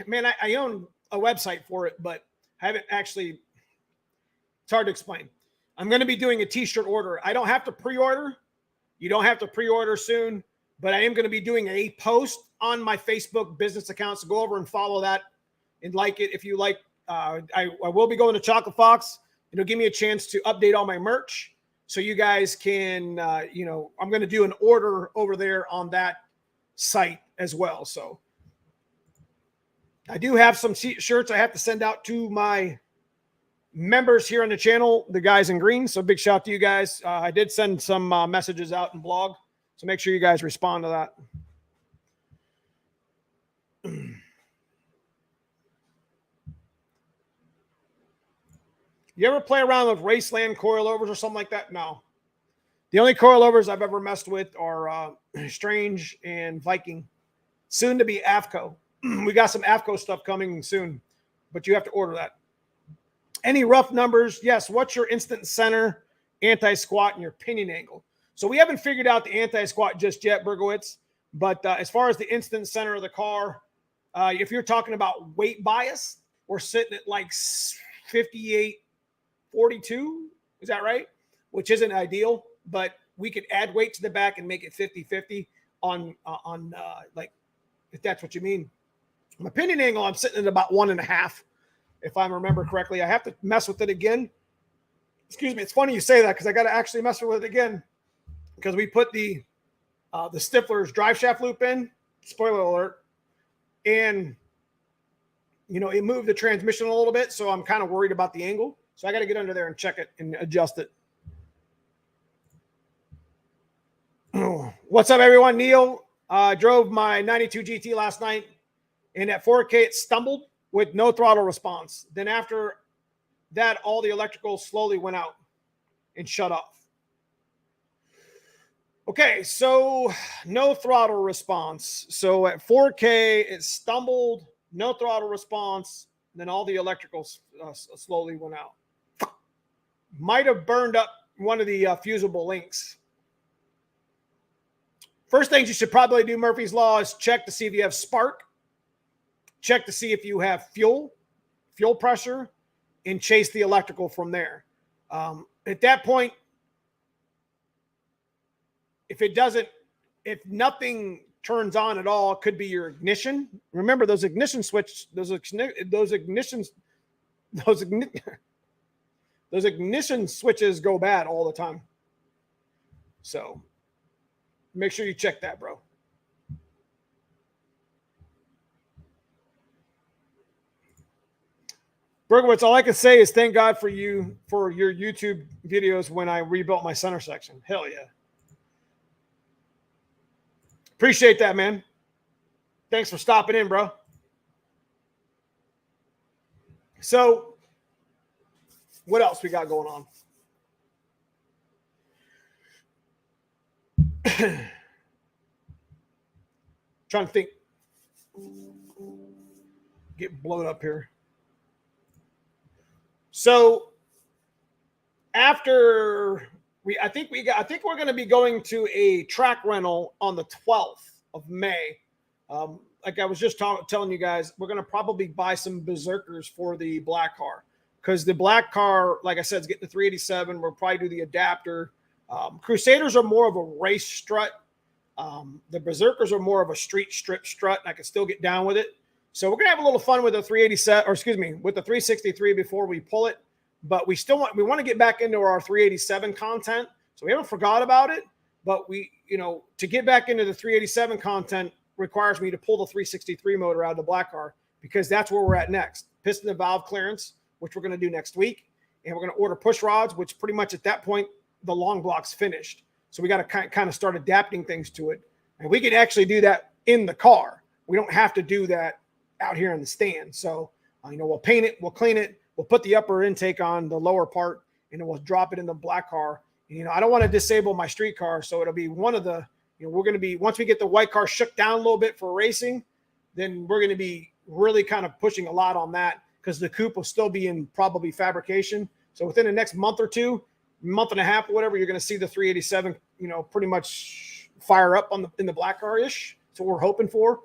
Man, I own a website for it, but I haven't actually. It's hard to explain. I'm going to be doing a t-shirt order. I don't have to pre-order. You don't have to pre-order soon, but I am going to be doing a post on my Facebook business account. So go over and follow that and like it if you like. I will be going to Chocolate Fox. It'll give me a chance to update all my merch. So you guys can, I'm going to do an order over there on that site as well. So I do have some shirts I have to send out to my members here on the channel, the guys in green. So big shout out to you guys. I did send some messages out in blog. So make sure you guys respond to that. You ever play around with Raceland coilovers or something like that? No. The only coilovers I've ever messed with are Strange and Viking. Soon to be AFCO. We got some AFCO stuff coming soon, but you have to order that. Any rough numbers? Yes. What's your instant center, anti-squat, and your pinion angle? So we haven't figured out the anti-squat just yet, Bergowitz. But as far as the instant center of the car, if you're talking about weight bias, we're sitting at like 58. 42, is that right? Which isn't ideal, but we could add weight to the back and make it 50-50 on like, if that's what you mean. My pinion angle, I'm sitting at about 1.5, if I remember correctly. I have to mess with it again. Excuse me. It's funny you say that because I got to actually mess with it again because we put the Stifler's drive shaft loop in, spoiler alert, and, it moved the transmission a little bit, so I'm kind of worried about the angle. So I got to get under there and check it and adjust it. What's up, everyone? Neil, drove my 92 GT last night, and at 4K, it stumbled with no throttle response. Then after that, all the electrical slowly went out and shut off. Okay, so no throttle response. So at 4K, it stumbled, no throttle response, then all the electricals slowly went out. Might have burned up one of the fusible links. First things you should probably do, Murphy's Law, is check to see if you have spark, check to see if you have fuel pressure, and chase the electrical from there. At that point, if nothing turns on at all, it could be your ignition. Remember those ignition switches, those ignition switches go bad all the time. So make sure you check that, bro. Bergowitz, all I can say is thank God for you for your YouTube videos when I rebuilt my center section. Hell yeah. Appreciate that, man. Thanks for stopping in, bro. So, what else we got going on? Trying to think. Get blown up here. So after I think we're going to be going to a track rental on the 12th of May. Like I was just telling you guys, we're going to probably buy some berserkers for the black car, because the black car, like I said, is getting the 387. We'll probably do the adapter. Crusaders are more of a race strut. The berserkers are more of a street strip strut, and I can still get down with it. So we're going to have a little fun with the 387, or excuse me, with the 363 before we pull it. But we want to get back into our 387 content. So we haven't forgot about it, but to get back into the 387 content requires me to pull the 363 motor out of the black car, because that's where we're at next. Piston and valve clearance, which we're going to do next week. And we're going to order push rods, which pretty much at that point, the long block's finished. So we got to kind of start adapting things to it. And we can actually do that in the car. We don't have to do that out here in the stand. So, we'll paint it, we'll clean it, we'll put the upper intake on the lower part, and then we'll drop it in the black car. And, I don't want to disable my street car. So it'll be one of the, we're going to be, once we get the white car shook down a little bit for racing, then we're going to be really kind of pushing a lot on that, because the coupe will still be in probably fabrication. So within the next month or two, month and a half or whatever, you're going to see the 387, pretty much fire up in the black car ish. That's what we're hoping for.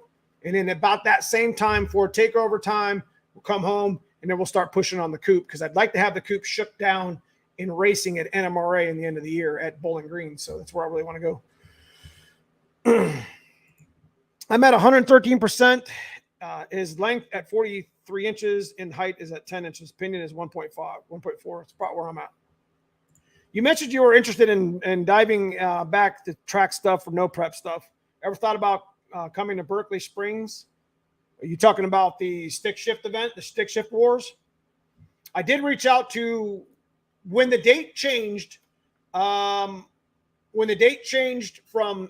And then about that same time, for takeover time, we'll come home and then we'll start pushing on the coupe, because I'd like to have the coupe shook down in racing at NMRA in the end of the year at Bowling Green. So that's where I really want to go. I'm at 113%. His length at 43 inches and height is at 10 inches. Pinion is 1.5, 1.4. It's about where I'm at. You mentioned you were interested in diving back to track stuff for no prep stuff. Ever thought about coming to Berkeley Springs? Are you talking about the stick shift event, the stick shift wars? I did reach out to, when the date changed from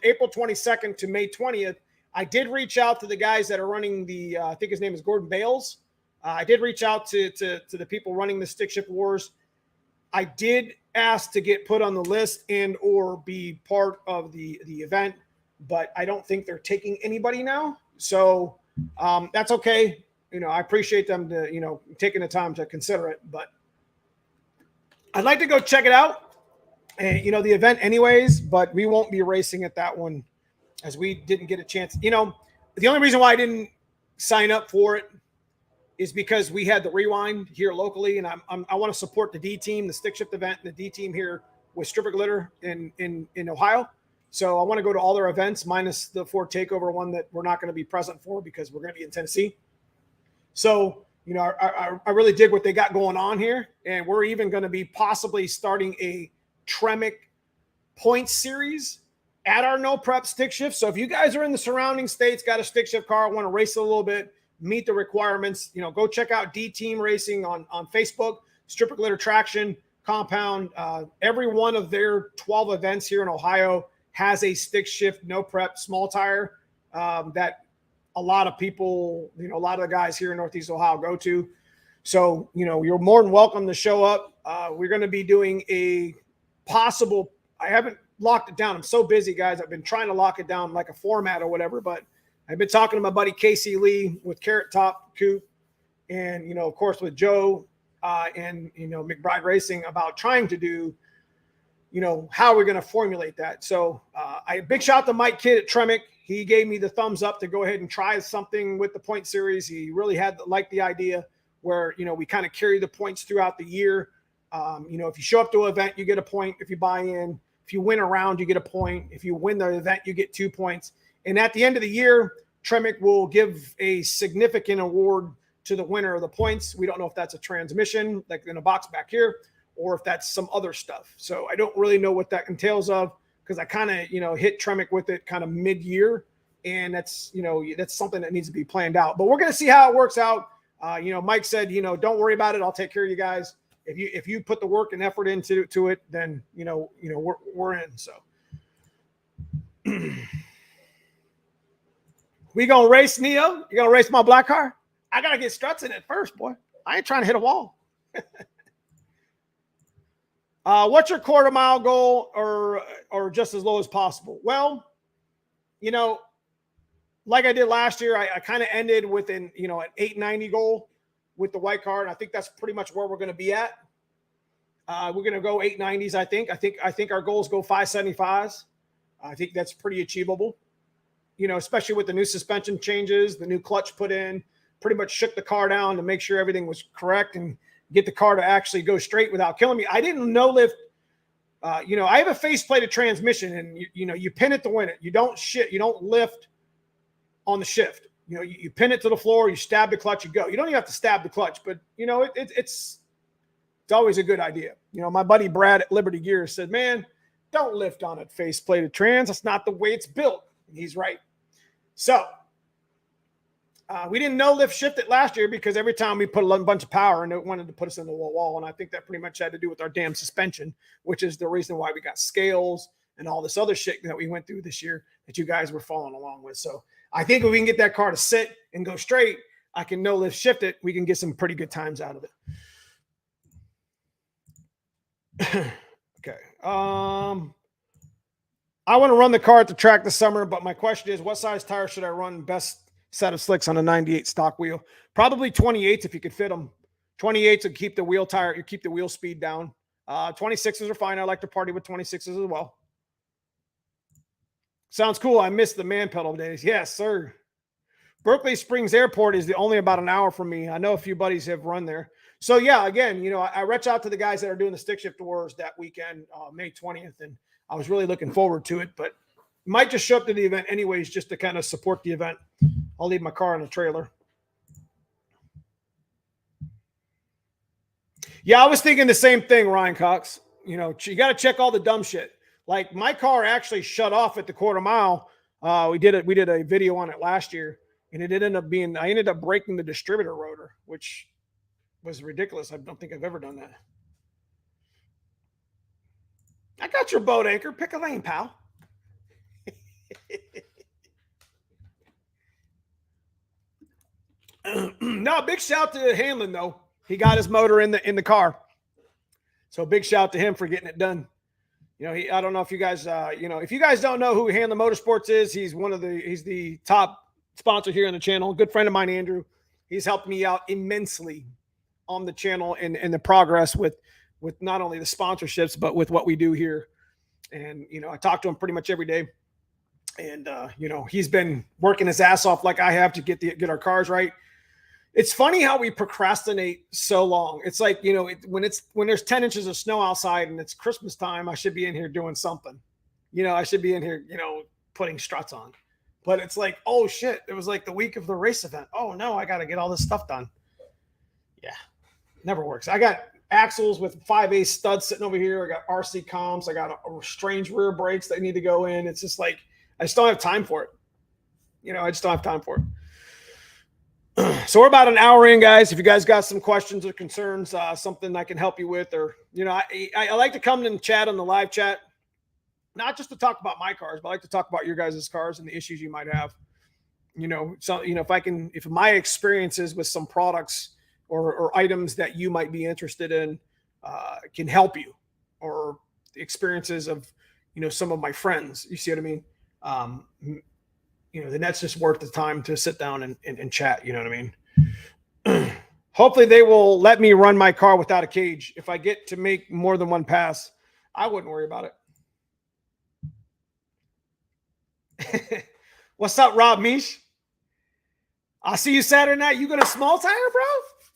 April 22nd to May 20th, I did reach out to the guys that are running the, I think his name is Gordon Bales. I did reach out to the people running the stick shift wars. I did ask to get put on the list and or be part of the event, but I don't think they're taking anybody now. So that's okay. I appreciate them taking the time to consider it, but I'd like to go check it out. And, the event anyways, but we won't be racing at that one, as we didn't get a chance. The only reason why I didn't sign up for it is because we had the rewind here locally, and I want to support the D team, the stick shift event, and the D team here with Stripper Glitter in Ohio. So I want to go to all their events, minus the Ford Takeover one that we're not going to be present for because we're going to be in Tennessee. So, I really dig what they got going on here, and we're even going to be possibly starting a Tremec points series at our no prep stick shift. So if you guys are in the surrounding states, got a stick shift car, want to race a little bit, meet the requirements, go check out D Team Racing on Facebook, Stripper Glitter Traction, Compound. Every one of their 12 events here in Ohio has a stick shift, no prep, small tire that a lot of people, a lot of the guys here in Northeast Ohio go to. So, you're more than welcome to show up. We're going to be doing a possible, I haven't locked it down. I'm so busy, guys. I've been trying to lock it down like a format or whatever, but I've been talking to my buddy Casey Lee with Carrot Top Coupe, and of course with Joe and McBride Racing about trying to do how we're going to formulate that. So Big shout out to Mike Kidd at Tremec. He gave me the thumbs up to go ahead and try something with the point series. He really liked the idea where, we kind of carry the points throughout the year. If you show up to an event, you get a point. If you buy in, if you win a round, you get a point. If you win the event, you get 2 points. And at the end of the year, Tremec will give a significant award to the winner of the points. We don't know if that's a transmission, like in a box back here, or if that's some other stuff. So I don't really know what that entails of, because I kind of, hit Tremec with it kind of mid-year. And that's, that's something that needs to be planned out. But we're going to see how it works out. Mike said, don't worry about it. I'll take care of you guys. If you put the work and effort into it, then, we're in. So we going to race, Neo? You going to race my black car? I got to get struts in it first, boy. I ain't trying to hit a wall. What's your quarter mile goal, or just as low as possible? Well, like I did last year, I kind of ended with an 890 goal with the white car, and I think that's pretty much where we're going to be at. We're going to go 890s. I think our goals go 575s. I think that's pretty achievable. Especially with the new suspension changes, the new clutch put in, pretty much shook the car down to make sure everything was correct and get the car to actually go straight without killing me. I didn't no lift. I have a faceplated transmission, and you pin it to win it. You don't lift on the shift. You pin it to the floor, you stab the clutch, you go. You don't even have to stab the clutch, but it's always a good idea. My buddy Brad at Liberty Gear said, man, don't lift on it faceplated trans. That's not the way it's built. And he's right. So we didn't no lift shift it last year because every time we put a bunch of power and it wanted to put us in the wall. And I think that pretty much had to do with our damn suspension, which is the reason why we got scales and all this other shit that we went through this year that you guys were following along with. So I think if we can get that car to sit and go straight, I can no lift shift it. We can get some pretty good times out of it. Okay. I want to run the car at the track this summer, but my question is, what size tire should I run best set of slicks on a 98 stock wheel? Probably 28s if you could fit them. 28s would keep the wheel tire, you keep the wheel speed down. 26s are fine. I like to party with 26s as well. Sounds cool. I miss the man pedal days. Yes, sir. Berkeley Springs Airport is only about an hour from me. I know a few buddies have run there. So yeah, again, I reach out to the guys that are doing the stick shift wars that weekend, May 20th, and I was really looking forward to it, but might just show up to the event anyways, just to kind of support the event. I'll leave my car in the trailer. Yeah, I was thinking the same thing, Ryan Cox. You got to check all the dumb shit. Like my car actually shut off at the quarter mile. We did a video on it last year, and it ended up being, I ended up breaking the distributor rotor, which was ridiculous. I don't think I've ever done that. I got your boat anchor. Pick a lane, pal. No, big shout to Hanlon though. He got his motor in the car. So big shout to him for getting it done. I don't know if you guys, if you guys don't know who Hanlon Motorsports is, he's the top sponsor here on the channel. Good friend of mine, Andrew. He's helped me out immensely on the channel and the progress with not only the sponsorships, but with what we do here. And, I talk to him pretty much every day. And, he's been working his ass off like I have to get our cars right. It's funny how we procrastinate so long. It's like, when there's 10 inches of snow outside and it's Christmas time, I should be in here doing something. I should be in here, putting struts on. But it's like, oh shit, it was like the week of the race event. Oh no, I got to get all this stuff done. Yeah, never works. I got axles with 5/8 studs sitting over here. I got RC comms. I got a strange rear brakes that need to go in. It's just like, I just don't have time for it. I just don't have time for it. So we're about an hour in, guys. If you guys got some questions or concerns, something I can help you with, or, I like to come and chat on the live chat, not just to talk about my cars, but I like to talk about your guys' cars and the issues you might have. If my experiences with some products or items that you might be interested in can help you, or the experiences of, some of my friends, you see what I mean? Then that's just worth the time to sit down and chat. You know what I mean? Hopefully they will let me run my car without a cage. If I get to make more than one pass, I wouldn't worry about it. What's up, Rob Mish? I'll see you Saturday night. You gonna small tire, bro?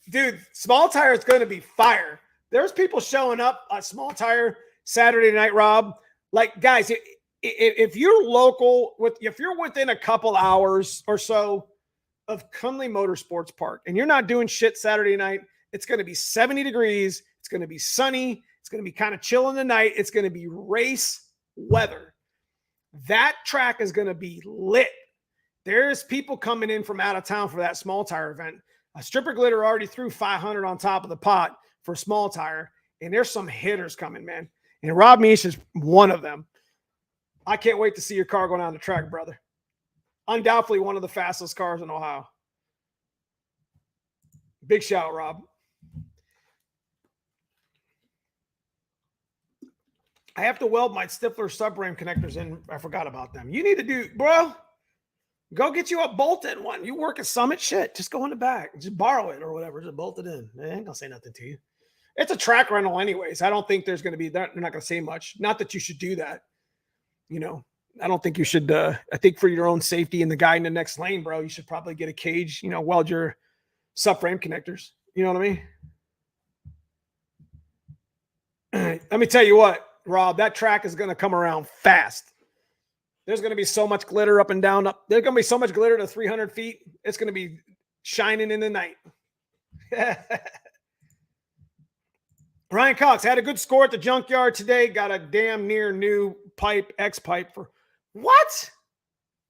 Dude, small tire is gonna be fire. There's people showing up at small tire Saturday night, Rob. Like, guys, if you're local, if you're within a couple hours or so of Cunley Motorsports Park and you're not doing shit Saturday night, it's going to be 70 degrees. It's going to be sunny. It's going to be kind of chill in the night. It's going to be race weather. That track is going to be lit. There's people coming in from out of town for that small tire event. A Stripper Glitter already threw 500 on top of the pot for small tire, and there's some hitters coming, man. And Rob Mish is one of them. I can't wait to see your car go down the track, brother. Undoubtedly one of the fastest cars in Ohio. Big shout, Rob. I have to weld my Stifler subframe connectors in. I forgot about them. You need to do, bro, go get you a bolted one. You work at Summit, shit. Just go in the back. Just borrow it or whatever. Just bolt it in. They ain't gonna say nothing to you. It's a track rental anyways. I don't think there's going to be that. They're not going to say much. Not that you should do that. You know, I don't think you should. I think for your own safety and the guy in the next lane, bro, you should probably get a cage, you know, weld your subframe connectors. You know what I mean? Let me tell you what, Rob, that track is going to come around fast. There's going to be so much glitter up and down. There's going to be so much glitter to 300 feet. It's going to be shining in the night. Ryan Cox had a good score at the junkyard today. Got a damn near new pipe, X pipe for what?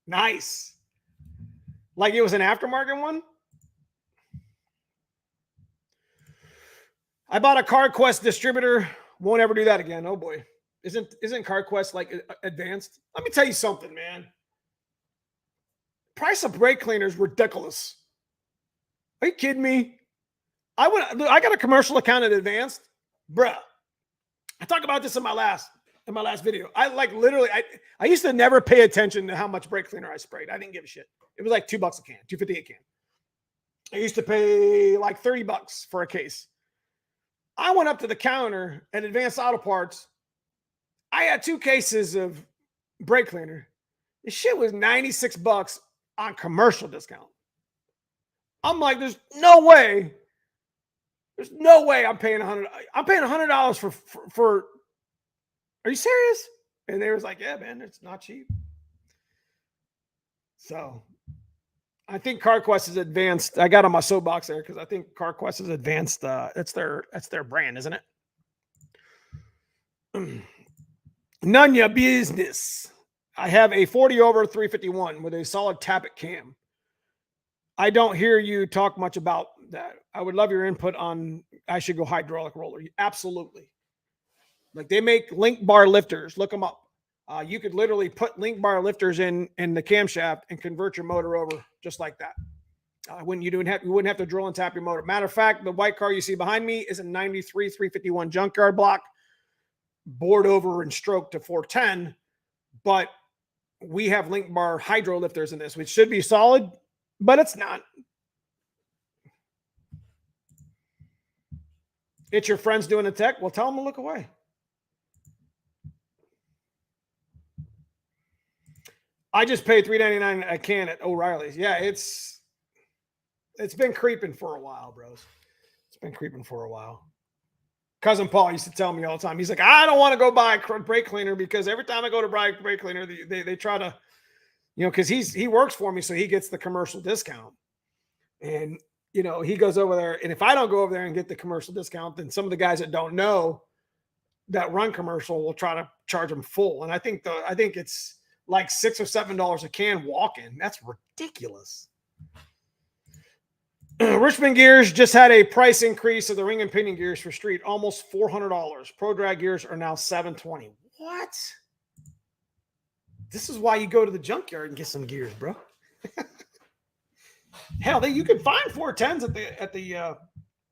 Nice. Like it was an aftermarket one? I bought a CarQuest distributor. Won't ever do that again. Oh boy. Isn't CarQuest like advanced? Let me tell you something, man. Price of brake cleaners ridiculous. Are you kidding me? I got a commercial account at Advanced. Bruh, I talked about this in my last video. I used to never pay attention to how much brake cleaner I sprayed. I didn't give a shit. It was like $2 a can, $2.50 a can. I used to pay like $30 for a case. I went up to the counter at Advanced Auto Parts. I had 2 cases of brake cleaner. This shit was $96 on commercial discount. I'm like, there's no way. There's no way I'm paying $100. I'm paying $100 for. Are you serious? And they was like, yeah, man, it's not cheap. So I think CarQuest is advanced. I got on my soapbox there because I think CarQuest is advanced. That's their brand, isn't it? None ya business. I have a 40 over 351 with a solid tappet cam. I don't hear you talk much about that. I would love your input on I should go hydraulic roller. Absolutely. Like they make link bar lifters. Look them up. You could literally put link bar lifters in the camshaft and convert your motor over just like that. You wouldn't have to drill and tap your motor. Matter of fact, the white car you see behind me is a 93 351 junkyard block, bored over and stroked to 410. But we have link bar hydro lifters in this, which should be solid, but it's not. It's your friends doing the tech. Well, tell them to look away. I just paid $3.99 a can at O'Reilly's. Yeah, it's been creeping for a while, bros. It's been creeping for a while. Cousin Paul used to tell me all the time. He's like, I don't want to go buy a brake cleaner because every time I go to buy a brake cleaner, they try to, you know, because he works for me, so he gets the commercial discount. And you know, he goes over there, and if I don't go over there and get the commercial discount, then some of the guys that don't know that run commercial will try to charge them full. And I think it's like $6 or $7 a can walk-in. That's ridiculous. Richmond Gears just had a price increase of the ring and pinion gears for street, almost $400. Pro drag gears are now $720. What? This is why you go to the junkyard and get some gears, bro. Hell, you can find 410s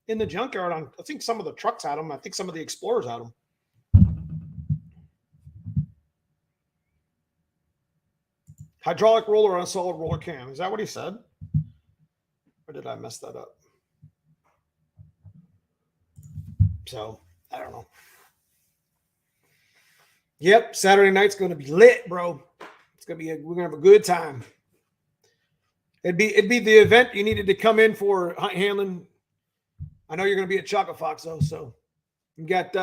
in the junkyard. I think some of the trucks had them. I think some of the Explorers had them. Hydraulic roller on a solid roller cam. Is that what he said? Or did I mess that up? So, I don't know. Yep, Saturday night's going to be lit, bro. It's we're gonna have a good time. It'd be the event you needed to come in for, Hanlon. I know you're gonna be at Chocolate Fox though, so we got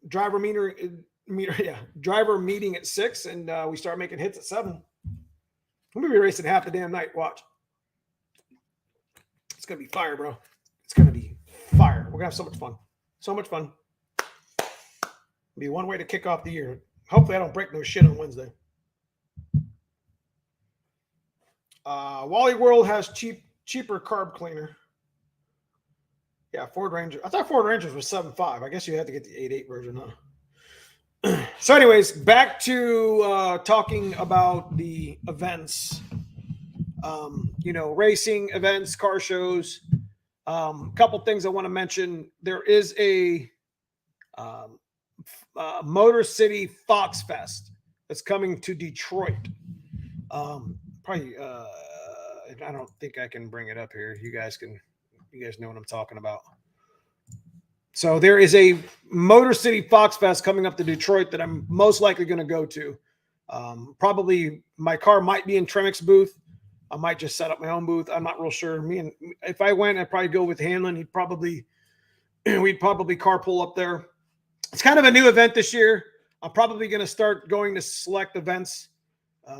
driver meeting at 6, and we start making hits at 7. I'm gonna be racing half the damn night. Watch. It's gonna be fire, bro. It's gonna be fire. We're gonna have so much fun. So much fun. It'll be one way to kick off the year. Hopefully I don't break no shit on Wednesday. Wally World has cheaper carb cleaner. Yeah, Ford Ranger. I thought Ford Rangers was 7.5. I guess you had to get the 8.8 version, huh? So anyways, back to talking about the events. Racing events, car shows. Couple things I want to mention. There is a Motor City Fox Fest that's coming to Detroit. Probably, I don't think I can bring it up here. You guys know what I'm talking about. So there is a Motor City Fox Fest coming up to Detroit that I'm most likely going to go to. Probably my car might be in Tremex's booth. I might just set up my own booth. I'm not real sure. If I went, I'd probably go with Hanlon. We'd probably carpool up there. It's kind of a new event this year. I'm probably going to start going to select events.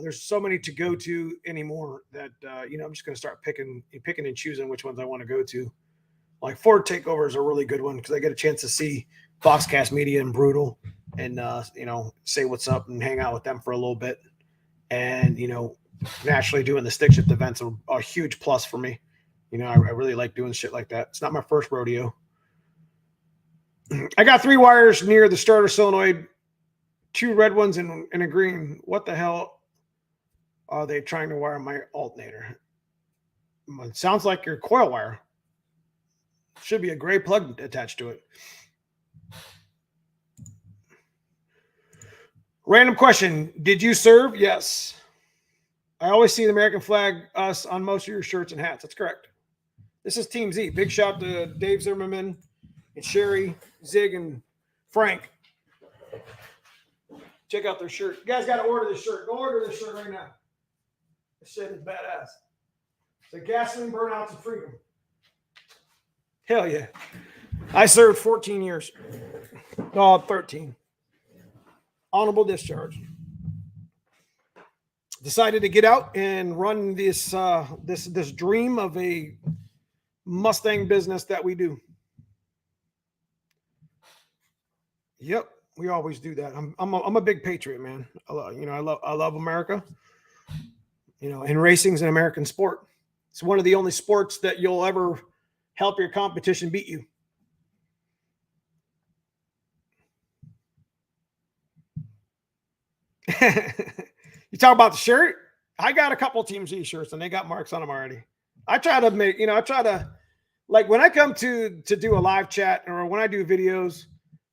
There's so many to go to anymore that I'm just going to start picking and choosing which ones I want to go to. Like Ford Takeover is a really good one because I get a chance to see Foxcast Media and Brutal, and say what's up and hang out with them for a little bit. And naturally doing the stick shift events are a huge plus for me. I really like doing shit like that. It's not my first rodeo. I got 3 wires near the starter solenoid, 2 red ones and a green. What the hell are they trying to wire my alternator? It sounds like your coil wire. Should be a gray plug attached to it. Random question. Did you serve? Yes. I always see the American flag us on most of your shirts and hats. That's correct. This is Team Z. Big shout to Dave Zimmerman and Sherry, Zig, and Frank. Check out their shirt. You guys got to order this shirt. Go order this shirt right now. This shit is badass. It's a gasoline burnouts of freedom. Hell yeah. I served 14 years. No, 13. Honorable discharge. Decided to get out and run this dream of a Mustang business that we do. Yep, we always do that. I'm a big patriot, man. I love America. And racing's an American sport. It's one of the only sports that you'll ever help your competition beat you. You talk about the shirt? I got a couple Team Z shirts and they got marks on them already. I try to like when I come to do a live chat or when I do videos,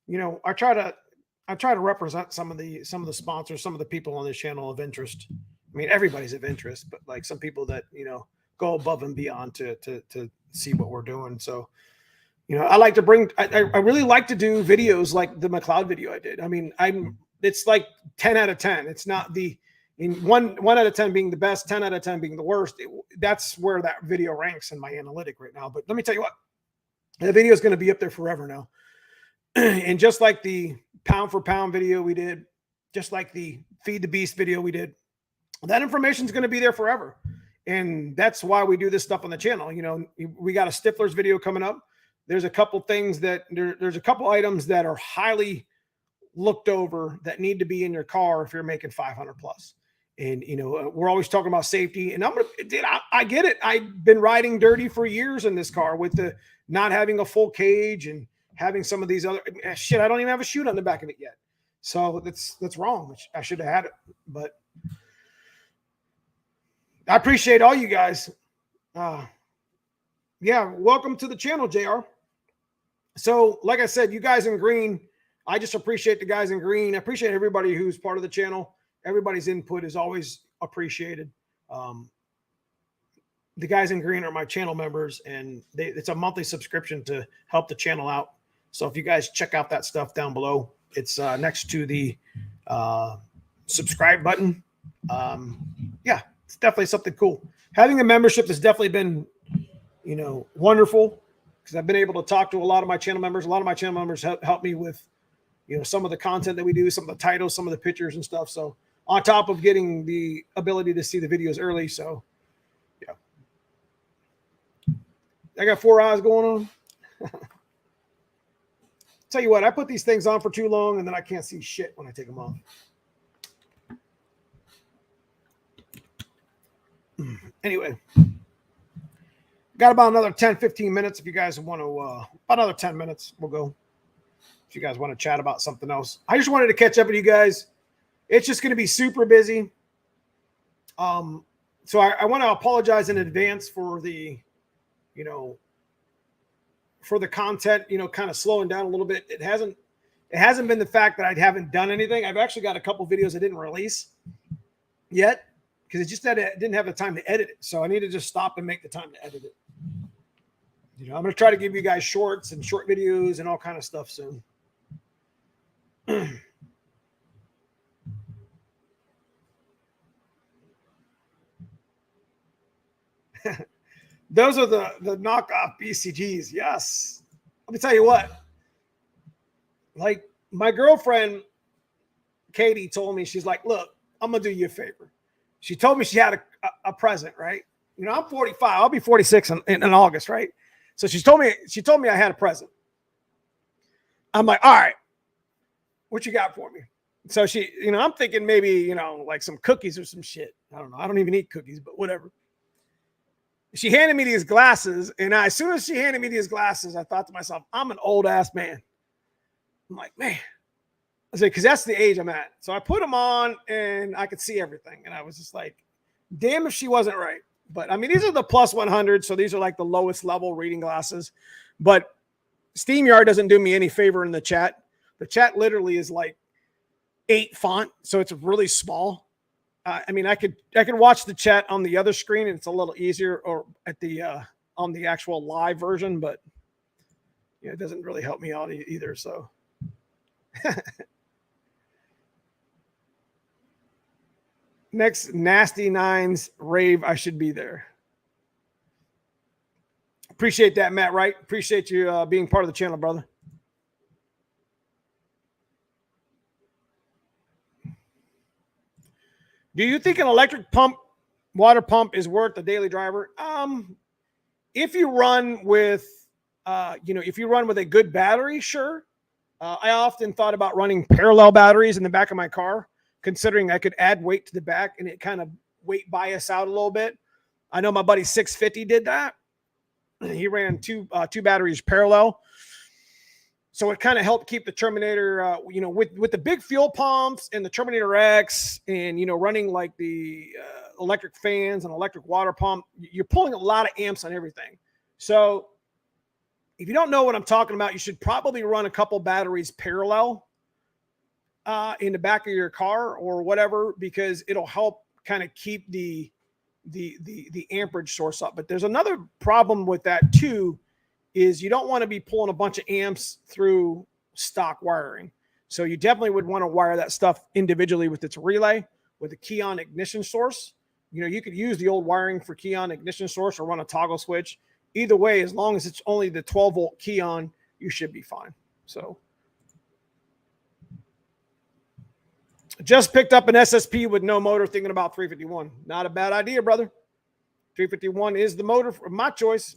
I try to represent some of the sponsors, some of the people on this channel of interest. I mean, everybody's of interest, but like some people that, go above and beyond to see what we're doing. So, I like to bring, I really like to do videos like the McLeod video I did. I mean, it's like 10 out of 10. It's not one out of 10 being the best, 10 out of 10 being the worst. That's where that video ranks in my analytic right now. But let me tell you what, the video is going to be up there forever now. And just like the pound for pound video we did, just like the Feed the Beast video we did, that information is going to be there forever. And that's why we do this stuff on the channel. We got a Stifler's video coming up. There's a couple things there's a couple items that are highly looked over that need to be in your car if you're making 500 plus. And, we're always talking about safety, and I get it. I've been riding dirty for years in this car with the not having a full cage and having some of these other shit. I don't even have a chute on the back of it yet. So that's wrong. I should have had it, but I appreciate all you guys. Yeah. Welcome to the channel, JR. So like I said, you guys in green, I just appreciate the guys in green. I appreciate everybody who's part of the channel. Everybody's input is always appreciated. The guys in green are my channel members, and it's a monthly subscription to help the channel out. So if you guys check out that stuff down below, it's next to the subscribe button. Yeah, it's definitely something cool. Having a membership has definitely been, wonderful, because I've been able to talk to a lot of my channel members. A lot of my channel members help me with, some of the content that we do, some of the titles, some of the pictures and stuff. So on top of getting the ability to see the videos early. So yeah, I got 4 eyes going on. Tell you what, I put these things on for too long and then I can't see shit when I take them off. Anyway, got about another 10, 15 minutes. If you guys want to, about another 10 minutes, we'll go. If you guys want to chat about something else. I just wanted to catch up with you guys. It's just going to be super busy. So I want to apologize in advance for the, for the content, kind of slowing down a little bit. It hasn't been the fact that I haven't done anything. I've actually got a couple videos I didn't release yet, because it just that I didn't have the time to edit it. So I need to just stop and make the time to edit it. I'm going to try to give you guys shorts and short videos and all kind of stuff soon. Those are the knockoff BCGs. Yes. Let me tell you what. Like, my girlfriend, Katie, told me, she's like, look, I'm going to do you a favor. She told me she had a present, right? I'm 45. I'll be 46 in August, right? So she told me I had a present. I'm like, all right, what you got for me? So she, I'm thinking maybe, like some cookies or some shit. I don't know. I don't even eat cookies, but whatever. She handed me these glasses, and as soon as she handed me these glasses, I thought to myself, I'm an old ass man. I'm like, man. I said, because that's the age I'm at. So I put them on, and I could see everything. And I was just like, damn if she wasn't right. But, I mean, these are the plus 100, so these are like the lowest level reading glasses. But SteamYard doesn't do me any favor in the chat. The chat literally is like 8 font, so it's really small. I mean, I could watch the chat on the other screen, and it's a little easier, or at the on the actual live version, but it doesn't really help me out either. So. Next Nasty Nines rave, I should be there. Appreciate that, Matt Wright. Appreciate you being part of the channel, brother. Do you think an electric water pump is worth the daily driver? If you run with, if you run with a good battery, sure. I often thought about running parallel batteries in the back of my car, considering I could add weight to the back and it kind of weight bias out a little bit. I know my buddy 650 did that. He ran two batteries parallel. So it kind of helped keep the Terminator, with the big fuel pumps and the Terminator X and, running like the electric fans and electric water pump, you're pulling a lot of amps on everything. So if you don't know what I'm talking about, you should probably run a couple batteries parallel in the back of your car or whatever, because it'll help kind of keep the amperage source up. But there's another problem with that too, is you don't want to be pulling a bunch of amps through stock wiring. So you definitely would want to wire that stuff individually with its relay, with a key-on ignition source. You could use the old wiring for key-on ignition source or run a toggle switch. Either way, as long as it's only the 12-volt key-on, you should be fine. So just picked up an SSP with no motor, thinking about 351. Not a bad idea, brother. 351 is the motor for my choice.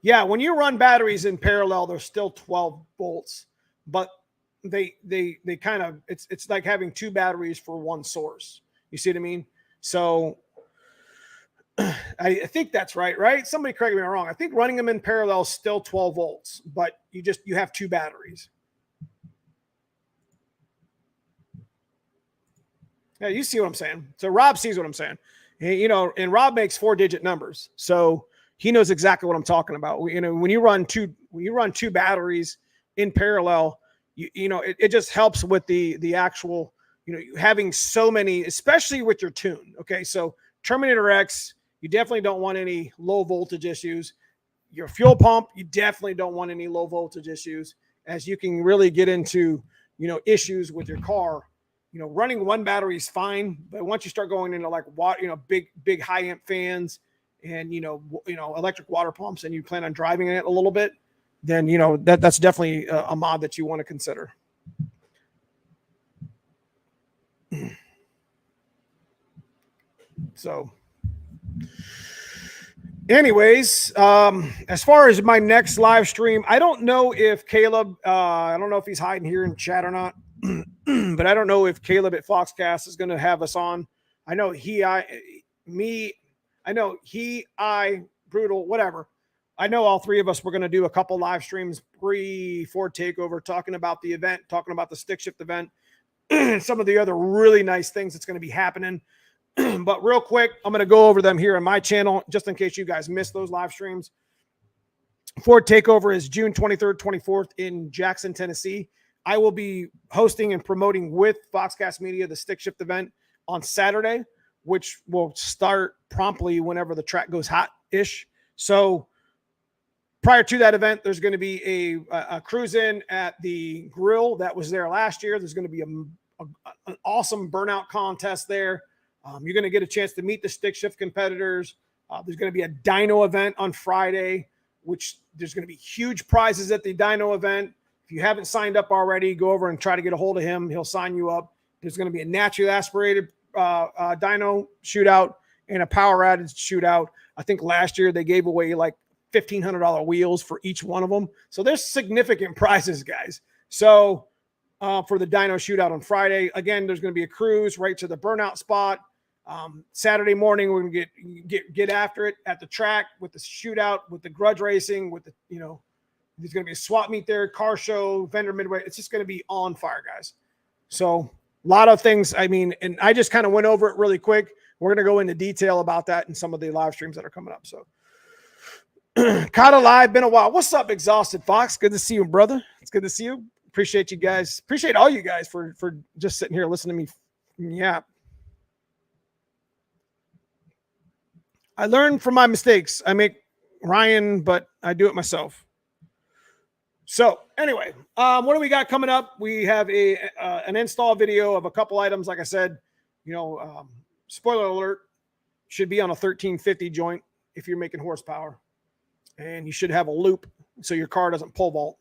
Yeah, when you run batteries in parallel, they're still 12 volts, but they kind of, it's like having 2 batteries for one source. You see what I mean? So I think that's right? Somebody correct me if I'm wrong. I think running them in parallel is still 12 volts, but you have 2 batteries. Yeah, you see what I'm saying? So Rob sees what I'm saying. And Rob makes 4-digit numbers. So he knows exactly what I'm talking about. When you run two batteries in parallel, it just helps with the actual, having so many, especially with your tune. Okay. So Terminator X, you definitely don't want any low voltage issues. Your fuel pump, you definitely don't want any low voltage issues, as you can really get into, issues with your car. Running one battery is fine, but once you start going into like water, big high amp fans and, electric water pumps, and you plan on driving it a little bit, then, that's definitely a mod that you want to consider. So anyways, as far as my next live stream, I don't know if Caleb, I don't know if he's hiding here in chat or not, but I don't know if Caleb at Foxcast is going to have us on. I know Brutal, whatever. I know all three of us were going to do a couple live streams before Takeover, talking about the event, talking about the stick shift event, some of the other really nice things that's going to be happening. But real quick, I'm going to go over them here on my channel, just in case you guys missed those live streams. Ford Takeover is June 23rd, 24th in Jackson, Tennessee. I will be hosting and promoting with Foxcast Media the stick shift event on Saturday, which will start promptly whenever the track goes hot-ish. So prior to that event, there's going to be a cruise in at the grill that was there last year. There's going to be an awesome burnout contest there. You're going to get a chance to meet the stick shift competitors. There's going to be a dyno event on Friday, which there's going to be huge prizes at the dyno event. If you haven't signed up already, go over and try to get a hold of him. He'll sign you up. There's going to be a naturally aspirated dyno shootout and a power added shootout. I think last year they gave away like $1,500 wheels for each one of them. So there's significant prizes, guys. So for the dyno shootout on Friday, again, there's going to be a cruise right to the burnout spot. Saturday morning, we're going to get after it at the track with the shootout, with the grudge racing, with the, there's going to be a swap meet there, car show, vendor midway. It's just going to be on fire, guys. So a lot of things. I mean, and I just kind of went over it really quick. We're going to go into detail about that in some of the live streams that are coming up. So caught alive, been a while. What's up, Exhausted Fox? Good to see you, brother. It's good to see you. Appreciate you guys. Appreciate all you guys for just sitting here listening to me. Yeah. I learn from my mistakes. I make Ryan, but I do it myself. So anyway, what do we got coming up? We have an install video of a couple items. Like I said, spoiler alert, should be on a 1350 joint if you're making horsepower, and you should have a loop so your car doesn't pole vault.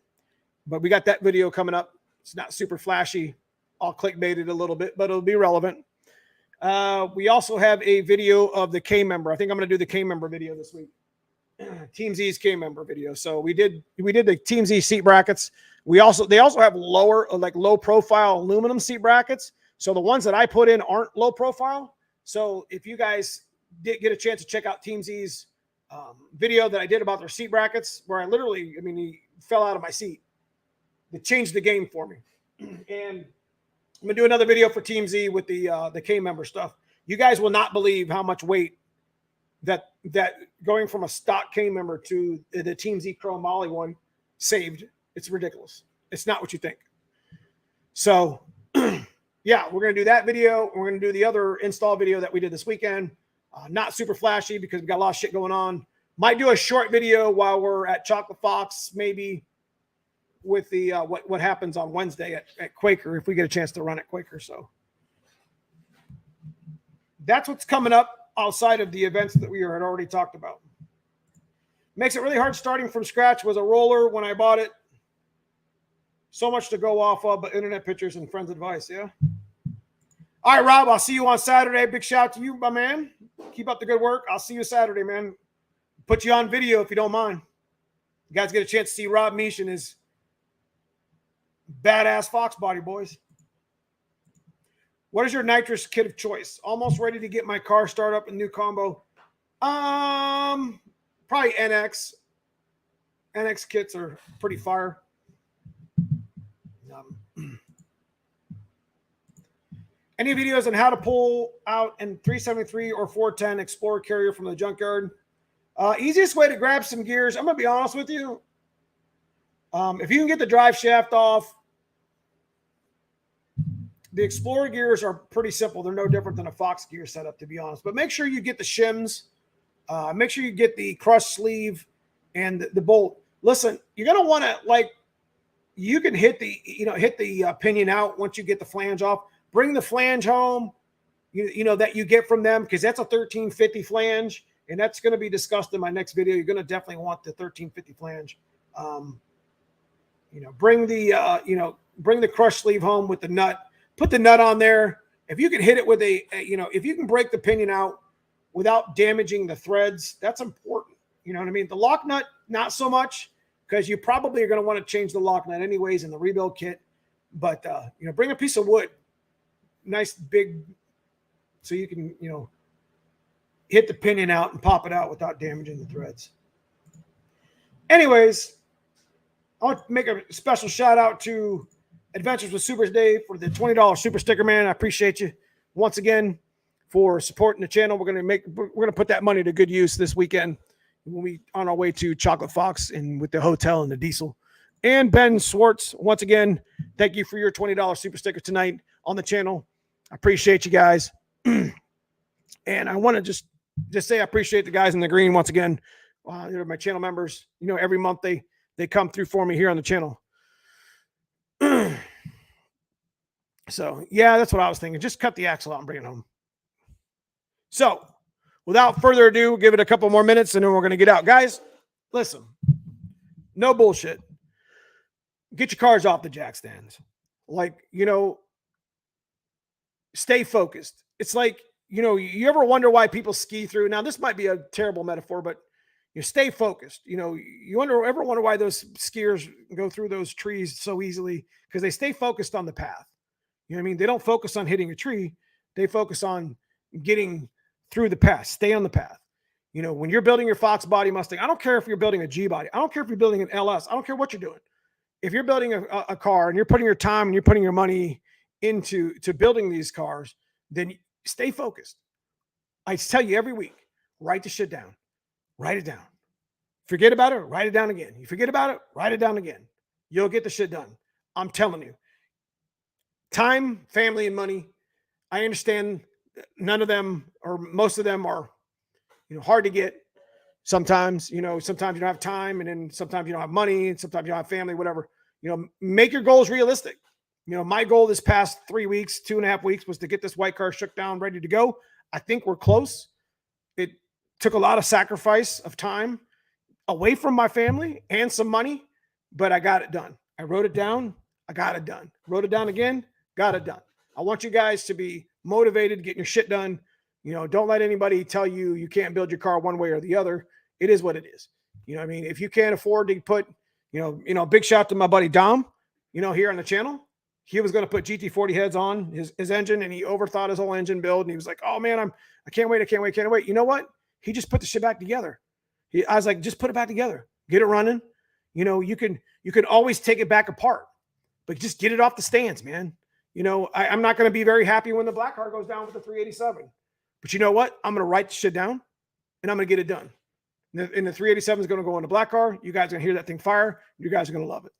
But we got that video coming up. It's not super flashy. I'll clickbait it a little bit, but it'll be relevant. We also have a video of the K member. I think I'm going to do the K member video this week. Team Z's K member video. So we did the Team Z seat brackets. They also have low profile aluminum seat brackets. So the ones that I put in aren't low profile. So if you guys did get a chance to check out Team Z's video that I did about their seat brackets, where he fell out of my seat. It changed the game for me. And I'm going to do another video for Team Z with the K member stuff. You guys will not believe how much weight that going from a stock K member to the Team Z Chrome Molly one saved. It's ridiculous. It's not what you think. So yeah, we're going to do that video. We're going to do the other install video that we did this weekend. Not super flashy because we got a lot of shit going on. Might do a short video while we're at Chocolate Fox, maybe with the what happens on Wednesday at Quaker, if we get a chance to run at Quaker. So that's what's coming up outside of the events that we had already talked about. Makes it really hard starting from scratch. Was a roller when I bought it. So much to go off of, but internet pictures and friends' advice. Yeah. All right, Rob, I'll see you on Saturday. Big shout out to you, my man. Keep up the good work. I'll see you Saturday, man. Put you on video if you don't mind. You guys get a chance to see Rob Misch and his badass Fox body, boys. What is your nitrous kit of choice? Almost ready to get my car started up in new combo. Probably NX. NX kits are pretty fire. Any videos on how to pull out an 373 or 410 Explorer carrier from the junkyard? Easiest way to grab some gears, I'm going to be honest with you. If you can get the drive shaft off, the Explorer gears are pretty simple. They're no different than a Fox gear setup, to be honest. But make sure you get the shims. Make sure you get the crush sleeve and the bolt. Listen, you're going to want to, like, you can hit the pinion out once you get the flange off. Bring the flange home, that you get from them, because that's a 1350 flange, and that's going to be discussed in my next video. You're going to definitely want the 1350 flange. Bring the crush sleeve home with the nut. Put the nut on there. If you can hit it with if you can break the pinion out without damaging the threads, that's important. You know what I mean? The lock nut, not so much, because you probably are going to want to change the lock nut anyways in the rebuild kit. But, bring a piece of wood, nice big, so you can, hit the pinion out and pop it out without damaging the threads. Anyways, I want to make a special shout out to Adventures with Supers Dave for the $20 super sticker, man. I appreciate you once again for supporting the channel. We're going to put that money to good use this weekend when we on our way to Chocolate Fox and with the hotel and the diesel. And Ben Swartz, once again, thank you for your $20 super sticker tonight on the channel. I appreciate you guys. And I want to just say I appreciate the guys in the green once again. They're my channel members. Every month they come through for me here on the channel. So, yeah, that's what I was thinking. Just cut the axle out and bring it home. So, without further ado, give it a couple more minutes and then we're going to get out. Guys, listen, no bullshit. Get your cars off the jack stands. Stay focused. It's like, you ever wonder why people ski through? Now, this might be a terrible metaphor, but you stay focused. You ever wonder why those skiers go through those trees so easily? Because they stay focused on the path. You know what I mean? They don't focus on hitting a tree. They focus on getting through the path. Stay on the path. When you're building your Fox body Mustang, I don't care if you're building a G body. I don't care if you're building an LS. I don't care what you're doing. If you're building a car and you're putting your time and you're putting your money into building these cars, then stay focused. I tell you every week, write the shit down. Write it down. Forget about it, write it down again. You forget about it, write it down again. You'll get the shit done. I'm telling you. Time, family, and money. I understand none of them or most of them are, hard to get. Sometimes, sometimes you don't have time, and then sometimes you don't have money, and sometimes you don't have family, whatever. Make your goals realistic. My goal this past 3 weeks, 2.5 weeks, was to get this white car shook down, ready to go. I think we're close. It took a lot of sacrifice of time away from my family and some money, but I got it done. I wrote it down. I got it done. Wrote it down again. Got it done. I want you guys to be motivated, getting your shit done. Don't let anybody tell you you can't build your car one way or the other. It is what it is. I mean, if you can't afford to put, big shout out to my buddy Dom, here on the channel. He was going to put GT40 heads on his engine, and he overthought his whole engine build. And he was like, oh man, I can't wait. I can't wait. Can't wait. You know what? He just put the shit back together. I was like, just put it back together, get it running. You can always take it back apart, but just get it off the stands, man. I'm not going to be very happy when the black car goes down with the 387, but you know what? I'm going to write the shit down and I'm going to get it done. And the 387 is going to go in the black car. You guys are going to hear that thing fire. You guys are going to love it.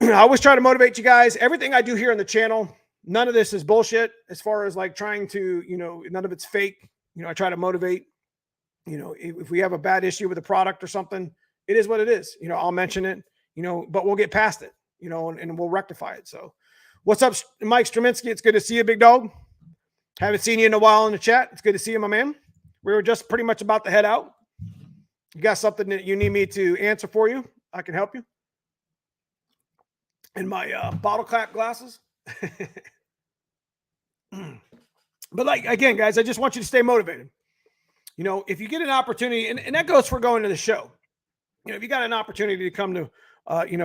I always try to motivate you guys. Everything I do here on the channel, none of this is bullshit as far as like trying to, none of it's fake. I try to motivate. If we have a bad issue with a product or something, it is what it is. I'll mention it, but we'll get past it, and we'll rectify it. So what's up, Mike Straminsky? It's good to see you, big dog. Haven't seen you in a while in the chat. It's good to see you, my man. We were just pretty much about to head out. You got something that you need me to answer for you? I can help you. In my bottle cap glasses. But again, guys, I just want you to stay motivated. If you get an opportunity, and that goes for going to the show. If you got an opportunity to come to,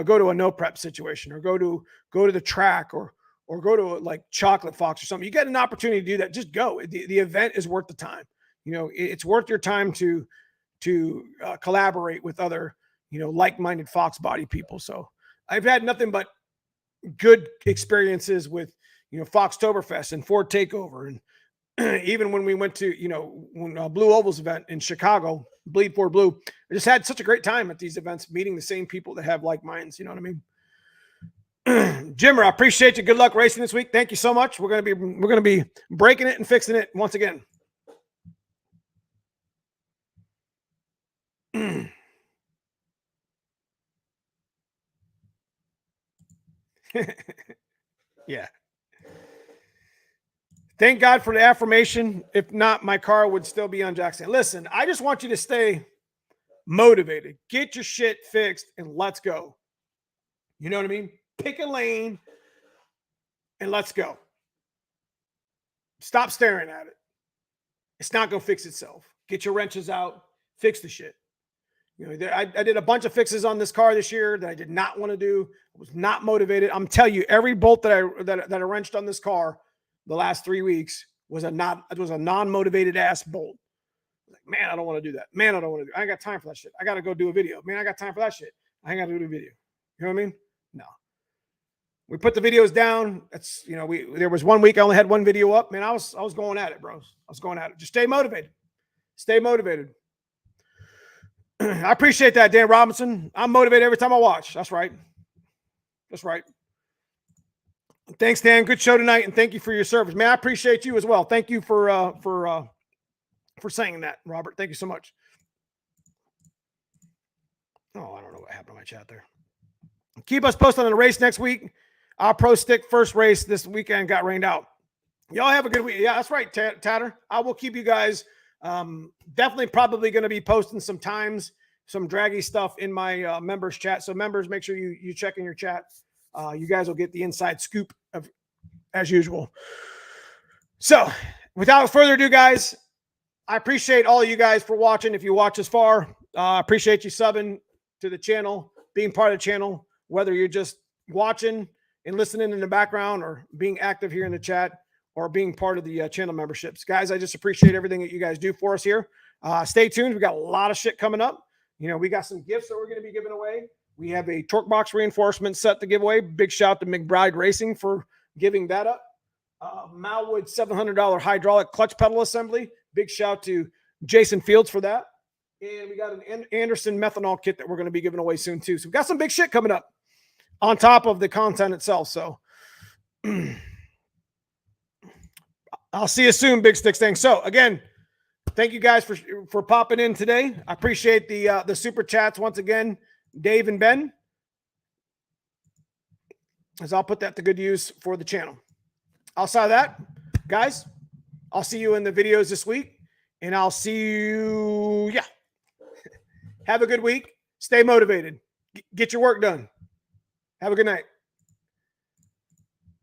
go to a no prep situation, or go to the track, or go to like Chocolate Fox or something, you get an opportunity to do that, just go. The event is worth the time. It's worth your time to collaborate with other, like-minded Fox body people. So I've had nothing but good experiences with, Foxtoberfest and Ford Takeover. And even when we went to, when Blue Oval's event in Chicago, Bleed for Blue, I just had such a great time at these events, meeting the same people that have like minds. You know what I mean? Jimmer, I appreciate you. Good luck racing this week. Thank you so much. We're going to be breaking it and fixing it once again. Yeah. Thank God for the affirmation. If not, my car would still be on jackstand. Listen, I just want you to stay motivated. Get your shit fixed and let's go. You know what I mean? Pick a lane and let's go. Stop staring at it. It's not going to fix itself. Get your wrenches out, fix the shit. You know, I did a bunch of fixes on this car this year that I did not want to do. I was not motivated. I'm telling you, every bolt that I wrenched on this car the last 3 weeks was a non-motivated ass bolt. Like, man, I don't want to do that. Man, I don't want to do. I ain't got time for that shit. I got to go do a video. Man, I got time for that shit. I ain't got to do a video. You know what I mean? No. We put the videos down. That's, you know, there was 1 week I only had one video up. Man, I was going at it, bros. I was going at it. Just stay motivated. Stay motivated. I appreciate that, Dan Robinson. I'm motivated every time I watch. That's right. That's right. Thanks, Dan. Good show tonight, and thank you for your service, man. I appreciate you as well. Thank you for saying that, Robert. Thank you so much. Oh, I don't know what happened to my chat there. Keep us posted on the race next week. Our pro stick first race this weekend got rained out. Y'all have a good week. Yeah, that's right, Tatter. I will keep you guys. Definitely probably going to be posting some times, some draggy stuff in my members chat. So members, make sure you check in your chat. You guys will get the inside scoop as usual. So without further ado, guys, I appreciate all of you guys for watching. If you watch this far, I appreciate you subbing to the channel, being part of the channel, whether you're just watching and listening in the background or being active here in the chat, or being part of the channel memberships. Guys, I just appreciate everything that you guys do for us here. Stay tuned. We got a lot of shit coming up. You know, we got some gifts that we're going to be giving away. We have a torque box reinforcement set to give away. Big shout out to McBride Racing for giving that up. Malwood $700 hydraulic clutch pedal assembly. Big shout to Jason Fields for that. And we got an Anderson methanol kit that we're going to be giving away soon too. So we've got some big shit coming up on top of the content itself. So I'll see you soon, Big Sticks thing. So again, thank you guys for popping in today. I appreciate the super chats once again, Dave and Ben, as I'll put that to good use for the channel. Outside of that, guys, I'll see you in the videos this week, and I'll see you. Yeah, have a good week. Stay motivated. Get your work done. Have a good night.